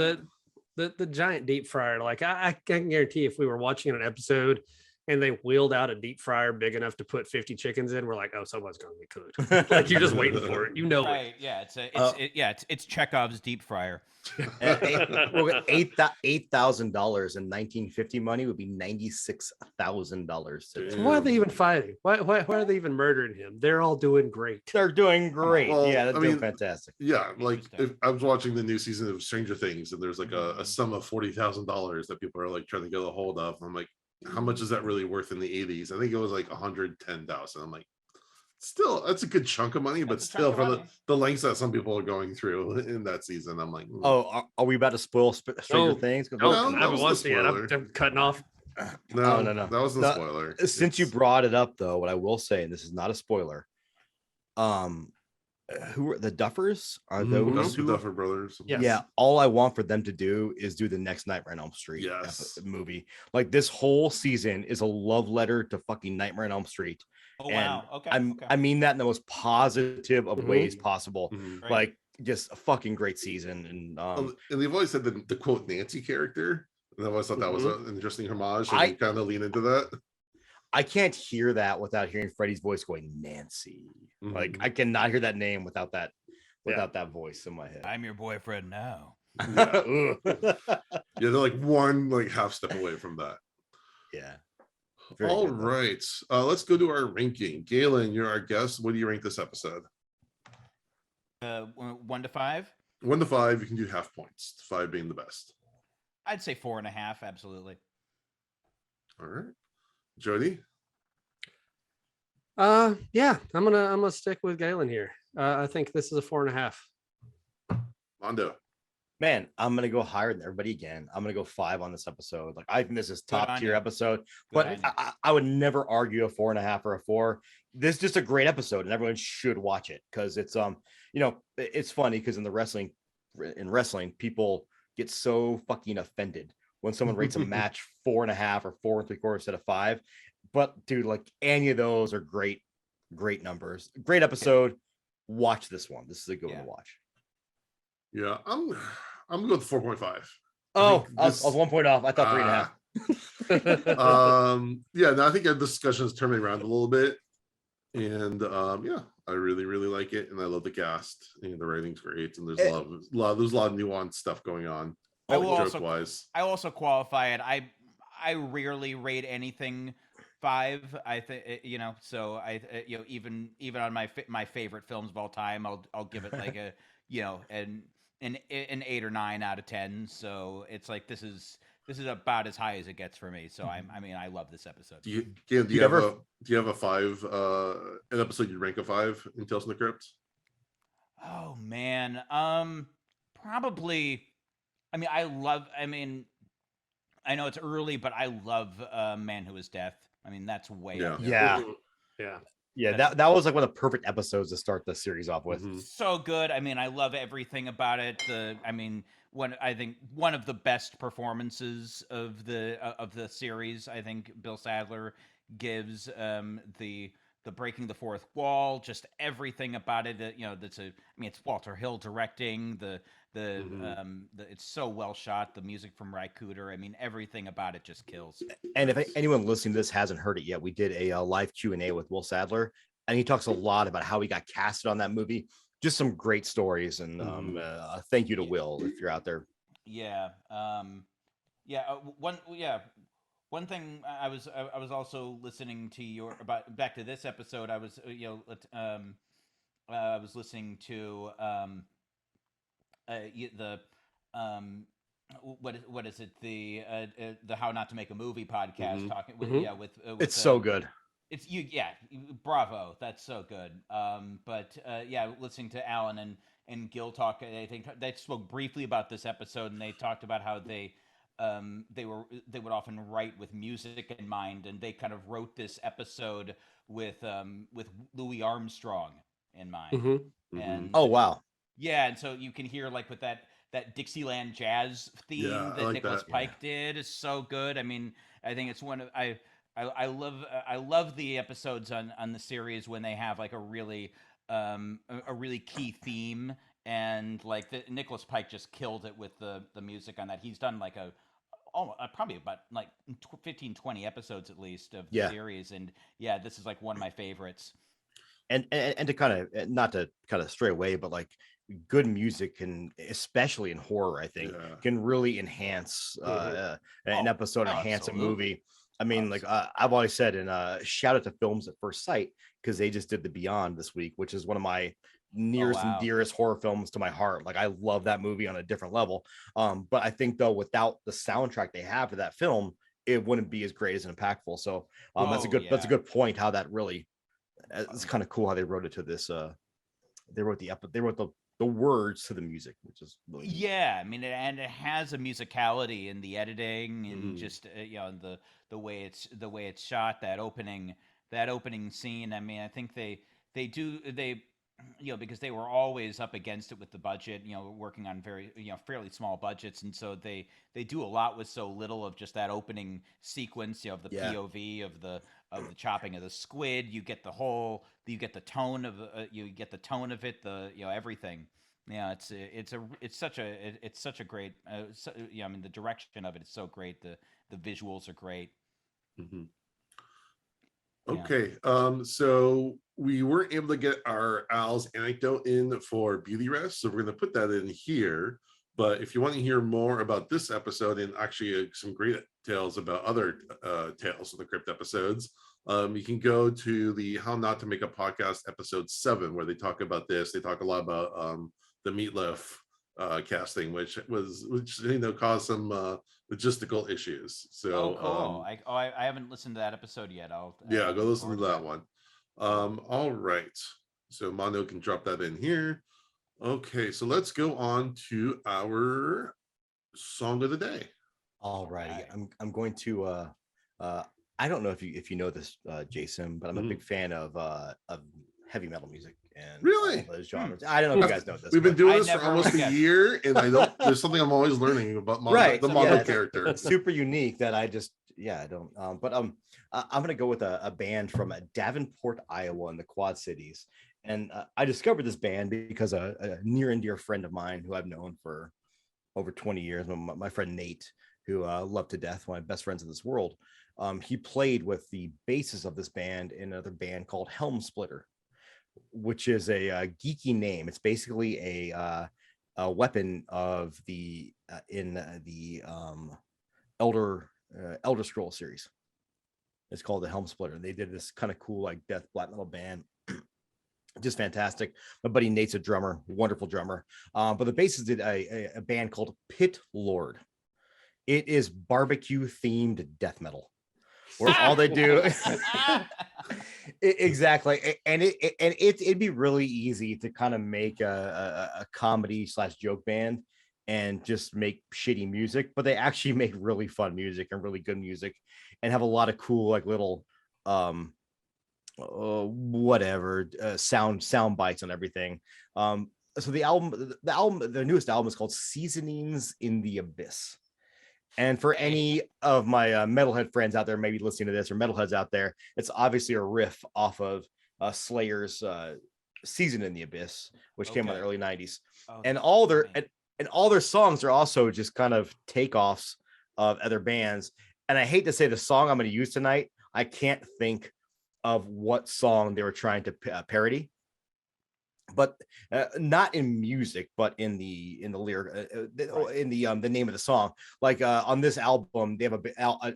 Speaker 5: the giant deep fryer. Like, I can guarantee if we were watching an episode and they wheeled out a deep fryer big enough to put 50 chickens in, we're like, oh, someone's gonna get cooked. Like, you're just waiting for it.
Speaker 4: Right? Yeah, it's Chekhov's deep fryer.
Speaker 3: $8,000 in 1950 money would be $96,000.
Speaker 5: Why are they even fighting? Why are they even murdering him? They're all doing great.
Speaker 3: They're doing great.
Speaker 2: Well,
Speaker 3: Yeah, they're
Speaker 2: I
Speaker 3: doing
Speaker 2: mean,
Speaker 3: fantastic.
Speaker 2: Yeah, like if I was watching the new season of Stranger Things, and there's like a sum of $40,000 that people are like trying to get a hold of. I'm like, how much is that really worth in the 80s? I think it was like 110,000. I'm like, still, that's a good chunk of money, but
Speaker 4: That's a
Speaker 2: still,
Speaker 4: chunk of
Speaker 2: for
Speaker 4: money.
Speaker 2: the lengths that some people are going through in that season, I'm like,
Speaker 3: Oh, are we about to spoil Stranger
Speaker 5: No.
Speaker 3: Things? 'Cause
Speaker 5: No,
Speaker 2: No,
Speaker 5: I
Speaker 2: that
Speaker 5: haven't
Speaker 2: was
Speaker 5: watched
Speaker 2: the
Speaker 5: it yet.
Speaker 2: spoiler.
Speaker 5: I'm cutting off.
Speaker 2: no,
Speaker 3: no.
Speaker 2: that wasn't a spoiler.
Speaker 3: Since you brought it up, though, what I will say, and this is not a spoiler, who are the Duffers? Are those
Speaker 2: the
Speaker 3: who?
Speaker 2: Duffer Brothers.
Speaker 5: Yes.
Speaker 3: Yeah, all I want for them to do is do the next Nightmare on Elm Street
Speaker 2: Yes.
Speaker 3: movie. Like, this whole season is a love letter to fucking Nightmare on Elm Street.
Speaker 4: Oh
Speaker 3: And
Speaker 4: wow. Okay.
Speaker 3: I mean that in the most positive of
Speaker 5: Mhm.
Speaker 3: ways possible.
Speaker 2: Mhm.
Speaker 4: Right.
Speaker 3: Like, just a fucking great season. And
Speaker 2: And they've always said the quote Nancy character, and I always thought that was an interesting homage. And
Speaker 3: I-
Speaker 2: they kind of lean into that.
Speaker 3: I can't hear that without hearing Freddie's voice going Nancy. Like,
Speaker 2: Mhm.
Speaker 3: I cannot hear that name without that voice in my head.
Speaker 4: I'm your boyfriend now.
Speaker 3: Ugh.
Speaker 2: Yeah, they're like one like half step away from that.
Speaker 3: Yeah. Very
Speaker 2: All
Speaker 3: good, though.
Speaker 2: right, let's go to our ranking. Galen, you're our guest. What do you rank this episode?
Speaker 4: 1 to 5.
Speaker 2: 1 to 5, you can do half points. 5 being the best.
Speaker 4: I'd say 4.5. Absolutely.
Speaker 2: All right, Jody.
Speaker 5: Yeah, I'm gonna stick with Galen here. I think this is a 4.5.
Speaker 2: Mondo.
Speaker 3: Man, I'm gonna go higher than everybody again. I'm gonna go 5 on this episode. Like, I think this is top
Speaker 4: on
Speaker 3: tier
Speaker 4: you.
Speaker 3: episode,
Speaker 4: Good
Speaker 3: but
Speaker 4: on you.
Speaker 3: I would never argue a 4.5 or a 4. This is just a great episode, and everyone should watch it because it's it's funny because in wrestling, people get so fucking offended when someone rates a match 4.5 or 4 3/4 instead of 5. but dude, like any of those are great numbers. Great episode. Watch this one. This is a good one to watch.
Speaker 2: Yeah, I'm gonna go with 4.5.
Speaker 3: Oh, I was 1 point off. I thought 3.5.
Speaker 2: Yeah, no, I think our discussion is turning around a little bit. And yeah, I really, really like it. And I love the cast. And the writing's great. And there's a lot of nuanced stuff going on.
Speaker 4: I will also qualify it. I rarely rate anything 5. I think so I even on my favorite films of all time, I'll give it like a an 8 or 9 out of 10. So it's like this is about as high as it gets for me. So I love this episode.
Speaker 2: Do you have a 5 an episode you'd rank a 5 in Tales from the Crypt?
Speaker 4: Oh man, probably. I know it's early, but I love Man Who Is Death. I mean, that's way up there.
Speaker 3: Yeah. That was like one of the perfect episodes to start the series off with.
Speaker 4: So good. I mean, I love everything about it. I think one of the best performances of the series. I think Bill Sadler gives the breaking the fourth wall, just everything about it. It's Walter Hill directing it's so well shot. The music from Ry Cooder. I mean, everything about it just kills.
Speaker 3: And if anyone listening to this hasn't heard it yet, we did a live Q&A with Will Sadler, and he talks a lot about how he got casted on that movie. Just some great stories, and thank you to Will if you're out there.
Speaker 4: Yeah. One thing I was also listening to back to this episode. I was I was listening to what is it, the How Not to Make a Movie podcast, talking with with
Speaker 3: it's so good.
Speaker 4: It's bravo, that's so good. Listening to Alan and Gil talk, I think they spoke briefly about this episode, and they talked about how they would often write with music in mind, and they kind of wrote this episode with Louis Armstrong in mind. And
Speaker 3: oh wow.
Speaker 4: Yeah, and so you can hear like with that Dixieland jazz theme that Nicholas Pike did is so good. I mean, I think it's one of I love the episodes on the series when they have like a really key theme, and like Nicholas Pike just killed it with the music on that. He's done like probably about like 15-20 episodes at least of the series, and this is like one of my favorites.
Speaker 3: And to kind of not to kind of stray away, but like good music can, especially in horror, I think can really enhance an episode, enhance a movie. I mean, like I've always said, and shout out to Films at First Sight, because they just did The Beyond this week, which is one of my nearest and dearest horror films to my heart. Like I love that movie on a different level. But I think though, without the soundtrack they have for that film, it wouldn't be as great as impactful. So that's a good point. How that really, it's kind of cool how they wrote it to this. They wrote the words to the music, which is really neat.
Speaker 4: I mean, it has a musicality in the editing and just the way it's shot. That opening scene. I mean, I think they because they were always up against it with the budget, working on very fairly small budgets, and so they do a lot with so little of just that opening sequence, of the POV of the chopping of the squid. You get the tone of it, everything. It's such a great I mean, the direction of it is so great. The visuals are great.
Speaker 2: Okay, so we weren't able to get our Al's anecdote in for Beauty Rest, so we're going to put that in here. But if you want to hear more about this episode and actually some great tales about other Tales of the Crypt episodes, you can go to the How Not to Make a Podcast episode 7, where they talk about this. They talk a lot about the Meatloaf casting, which caused some logistical issues. So
Speaker 4: cool. I haven't listened to that episode yet. Go
Speaker 2: listen to that one. All right, so Mondo can drop that in here. Okay, so let's go on to our song of the day.
Speaker 3: All righty. I'm going to I don't know if you know this, Jason, but I'm a big fan of heavy metal music and
Speaker 2: really
Speaker 3: those genres. I don't know if you guys know this.
Speaker 2: We've been doing this for almost a year, and there's something I'm always learning about the Mondo character.
Speaker 3: It's super unique that yeah, I don't. But I'm gonna go with a band from Davenport, Iowa, in the Quad Cities, and I discovered this band because a near and dear friend of mine who I've known for over 20 years, my friend Nate, who loved to death, one of my best friends in this world. He played with the bassist of this band in another band called Helm Splitter, which is a geeky name. It's basically a weapon of the Elder Scroll series. It's called the Helm Splitter. They did this kind of cool like death black metal band. Just fantastic. My buddy Nate's a drummer, wonderful drummer. But the bassist did a band called Pit Lord. It is barbecue themed death metal, where all they do exactly, and it'd be really easy to kind of make a comedy / joke band and just make shitty music, but they actually make really fun music and really good music, and have a lot of cool like little sound bites and everything. So the newest album is called Seasonings in the Abyss. And for any of my metalhead friends out there maybe listening to this, or metalheads out there, it's obviously a riff off of Slayer's Season in the Abyss, which came out in the early 90s. And all their songs are also just kind of takeoffs of other bands. And I hate to say the song I'm going to use tonight, I can't think of what song they were trying to parody, but not in music, but in the lyric, in the name of the song. Like on this album, they have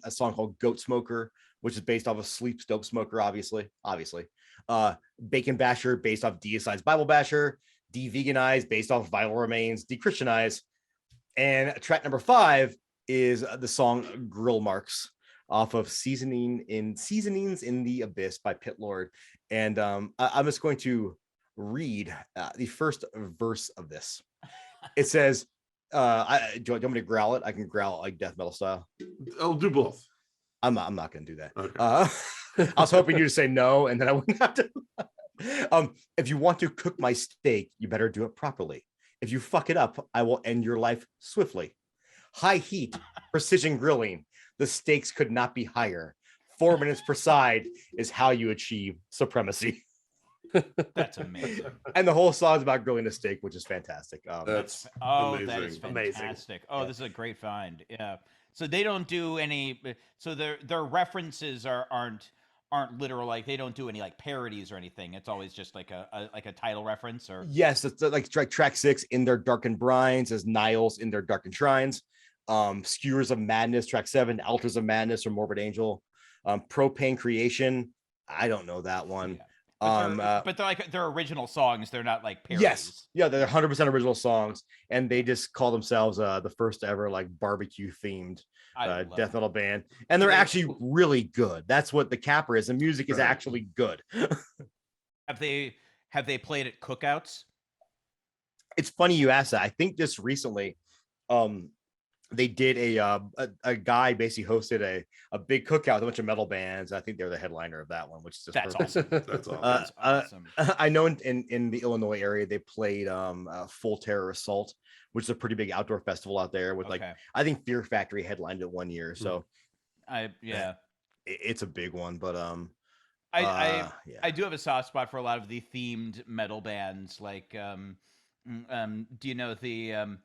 Speaker 3: a song called Goat Smoker, which is based off of Sleep's Dope Smoker, obviously. Bacon Basher, based off Deicide's Bible Basher. De-Veganize, based off Vital Remains. De-Christianize. And track number 5 is the song Grill Marks, off of Seasonings in the Abyss by Pit Lord. And I'm just going to read the first verse of this. It says, do you want me to growl it? I can growl it like death metal style.
Speaker 2: I'll do both.
Speaker 3: I'm not going to do that.
Speaker 2: Okay.
Speaker 3: I was hoping you to say no, and then I wouldn't have to. If you want to cook my steak, you better do it properly. If you fuck it up, I will end your life swiftly. High heat, precision grilling. The stakes could not be higher. 4 minutes per side is how you achieve supremacy.
Speaker 4: That's amazing.
Speaker 3: And the whole song is about grilling a steak, which is fantastic.
Speaker 2: That's
Speaker 4: that
Speaker 2: amazing.
Speaker 4: is fantastic. Oh, this is a great find. Yeah. So they don't do any. So their references aren't literal. Like they don't do any like parodies or anything. It's always just like a title reference or.
Speaker 3: Yes, it's like track 6 in their darkened brines as Niles in their darkened shrines. Skewers of Madness, track 7, Altars of Madness or Morbid Angel. Propane Creation. I don't know that one.
Speaker 4: Yeah. But they're like they're original songs. They're not like parodies.
Speaker 3: Yes, yeah, they're 100% original songs, and they just call themselves the first ever like barbecue themed death metal band, and they're actually really good. That's what the capper is. The music is actually good.
Speaker 4: Have they played at cookouts?
Speaker 3: It's funny you asked that. I think just recently, they did a guy basically hosted a big cookout with a bunch of metal bands. I think they're the headliner of that one, which is just
Speaker 4: That's
Speaker 3: perfect.
Speaker 4: awesome.
Speaker 2: That's awesome.
Speaker 4: That's awesome.
Speaker 3: I know in the Illinois area they played Full Terror Assault, which is a pretty big outdoor festival out there with like I think Fear Factory headlined it one year. So it's a big one, but
Speaker 4: I do have a soft spot for a lot of the themed metal bands. Like do you know the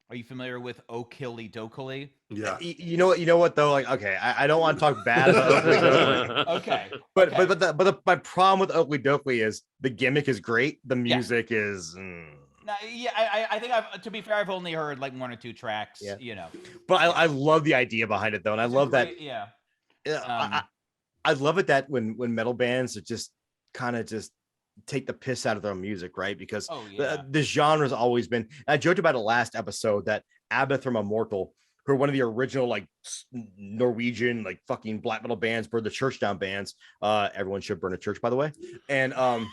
Speaker 4: are you familiar with Okilly Dokilly?
Speaker 2: Yeah.
Speaker 3: You know what though? Like, okay, I don't want to talk bad about Oakley Dokley.
Speaker 4: Okay.
Speaker 3: But my problem with Oakley Dokley is the gimmick is great. The music is.
Speaker 4: No, yeah, I think to be fair, I've only heard like 1 or 2 tracks.
Speaker 3: Yeah.
Speaker 4: You know.
Speaker 3: But I love the idea behind it though, and I love that.
Speaker 4: Yeah.
Speaker 3: I love it that when metal bands are just kind of just take the piss out of their music, right? Because the genre's always been. I joked about it last episode that Abath from Immortal, who are one of the original like Norwegian like fucking black metal bands, burn the church down bands. Everyone should burn a church, by the way. And
Speaker 2: I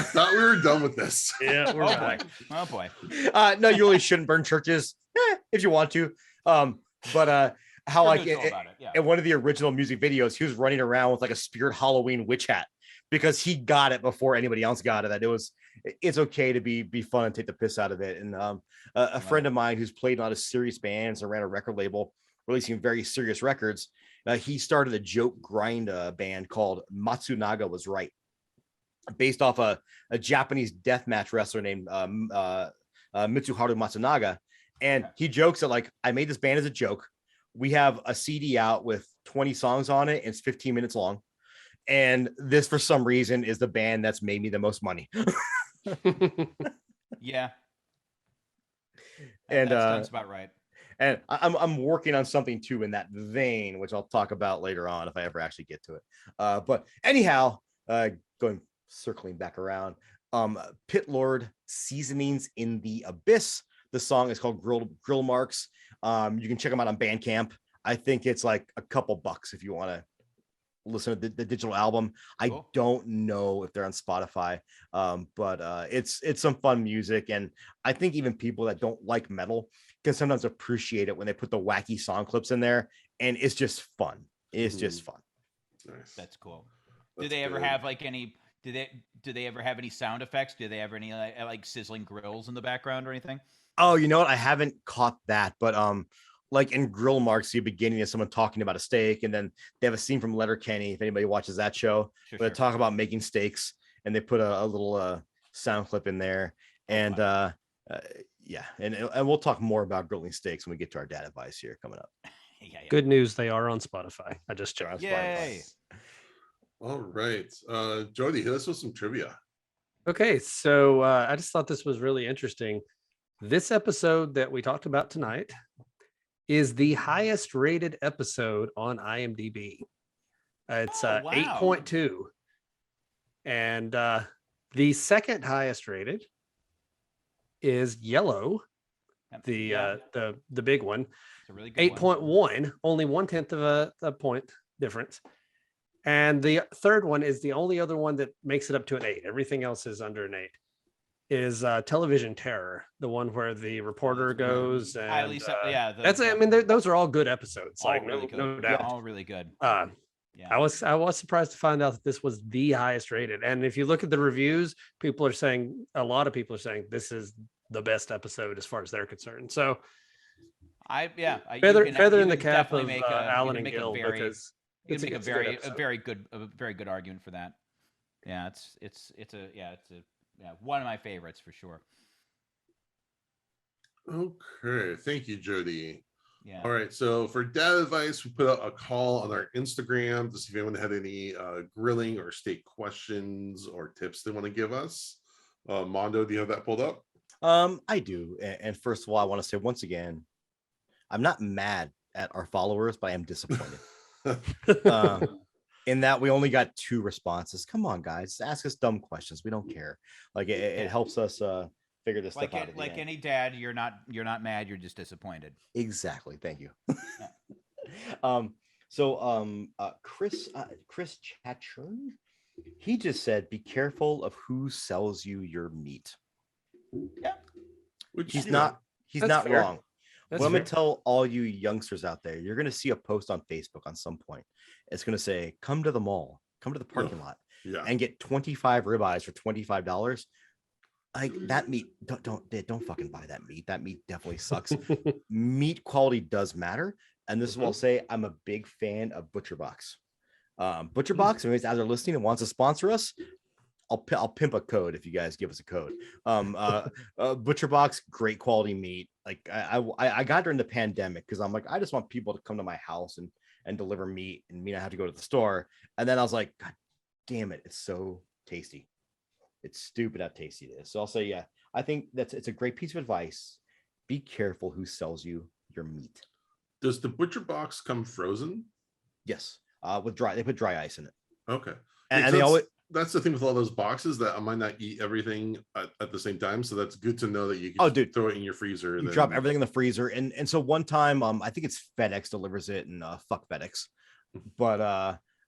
Speaker 2: thought we were done with this.
Speaker 3: Yeah, we're back.
Speaker 4: Oh boy.
Speaker 3: No, you really shouldn't burn churches if you want to. But how like in one of the original music videos, he was running around with like a Spirit Halloween witch hat, because he got it before anybody else got it. That it's okay to be fun and take the piss out of it. And a friend of mine who's played in a lot of serious bands and ran a record label, releasing very serious records, he started a joke grind band called Matsunaga Was Right, based off a Japanese deathmatch wrestler named Mitsuharu Matsunaga. And he jokes that, like, I made this band as a joke. We have a CD out with 20 songs on it, and it's 15 minutes long. And this, for some reason, is the band that's made me the most money.
Speaker 4: Yeah.
Speaker 3: And
Speaker 4: that sounds about right.
Speaker 3: And I'm working on something too in that vein, which I'll talk about later on if I ever actually get to it. But anyhow, circling back around, Pit Lord, Seasonings in the Abyss. The song is called Grill Marks. You can check them out on Bandcamp. I think it's like a couple bucks if you want to listen to the digital album. Cool. I don't know if they're on Spotify, but it's some fun music. And I think even people that don't like metal can sometimes appreciate it when they put the wacky song clips in there, and it's just fun. It's just fun.
Speaker 2: Nice.
Speaker 4: That's cool. Do they ever have like any? Do they ever have any sound effects? Do they ever any like sizzling grills in the background or anything?
Speaker 3: Oh, you know what? I haven't caught that, but like in Grill Marks, the beginning of someone talking about a steak, and then they have a scene from Letterkenny. If anybody watches that show, where they talk about making steaks, and they put a little sound clip in there, and yeah, and we'll talk more about grilling steaks when we get to our dad advice here coming up.
Speaker 4: Yeah.
Speaker 5: Good news, they are on Spotify. I just checked.
Speaker 4: Yay!
Speaker 2: All right, Jody, hit us with some trivia.
Speaker 5: Okay, so I just thought this was really interesting. This episode that we talked about tonight is the highest rated episode on IMDb. It's 8.2. And the second highest rated is Yellow, the big one.
Speaker 4: It's a really good
Speaker 5: 8.1, only 1/10 of a point difference. And the third one is the only other one that makes it up to an 8. Everything else is under an 8. Is Television Terror, the one where the reporter goes and that's I mean those are all good episodes, like
Speaker 4: really good.
Speaker 5: No doubt,
Speaker 4: all really good.
Speaker 5: I was surprised to find out that this was the highest rated, and if you look at the reviews, a lot of people are saying this is the best episode as far as they're concerned. So feather in the cap of Alan and Gil, because
Speaker 4: you can make a very good argument for that. Yeah, it's one of my favorites for sure.
Speaker 2: Okay, thank you, Jody.
Speaker 4: Yeah.
Speaker 2: All right, so for dad advice, we put out a call on our Instagram to see if anyone had any grilling or steak questions or tips they want to give us. Mondo, do you have that pulled up?
Speaker 3: I do. And first of all, I want to say once again, I'm not mad at our followers, but I am disappointed. In that we only got 2 responses. Come on, guys, ask us dumb questions. We don't care. Like it helps us figure this stuff out.
Speaker 4: Like any dad, you're not mad. You're just disappointed.
Speaker 3: Exactly. Thank you.
Speaker 4: Yeah.
Speaker 3: Chris Chatchern, he just said, "Be careful of who sells you your meat."
Speaker 4: Yeah.
Speaker 3: He's not
Speaker 5: fair.
Speaker 3: wrong. Well, I'm going to tell all you youngsters out there, you're going to see a post on Facebook on some point. It's going to say, come to the mall, come to the parking lot, and get 25 ribeyes for $25. Like that meat, don't fucking buy that meat. That meat definitely sucks. Meat quality does matter. And this is what I'll say. I'm a big fan of ButcherBox. ButcherBox, if anybody's out there listening and wants to sponsor us, I'll pimp a code if you guys give us a code. ButcherBox, great quality meat. Like I got during the pandemic because I'm like, I just want people to come to my house and deliver meat, and me not have to go to the store. And then I was like, God damn it, it's so tasty. It's stupid how tasty it is. So I'll say, yeah, I think it's a great piece of advice. Be careful who sells you your meat.
Speaker 2: Does the ButcherBox come frozen?
Speaker 3: Yes, they put dry ice in it.
Speaker 2: Okay,
Speaker 3: and they always.
Speaker 2: That's the thing with all those boxes, that I might not eat everything at the same time. So that's good to know that you can throw it in your freezer.
Speaker 3: You drop everything in the freezer. And so one time, I think it's FedEx delivers it, and fuck FedEx. But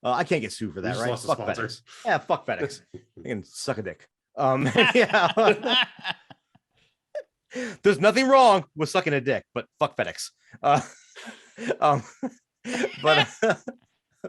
Speaker 3: I can't get sued for that, right? Fuck FedEx. Yeah, fuck FedEx. They can suck a dick. Yeah. There's nothing wrong with sucking a dick, but fuck FedEx.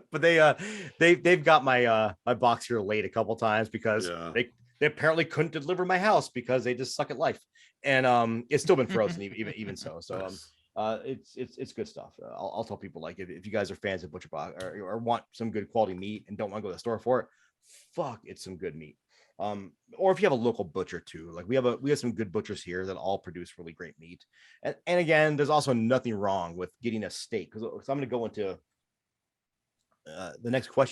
Speaker 3: But they've got my box here late a couple times because they apparently couldn't deliver my house because they just suck at life, and it's still been frozen even so. So It's good stuff. I'll tell people, like, if you guys are fans of Butcher Box or want some good quality meat and don't want to go to the store for it, fuck, it's some good meat. Or if you have a local butcher too, like we have some good butchers here that all produce really great meat. And again, there's also nothing wrong with getting a steak, because I'm going to go into the next question.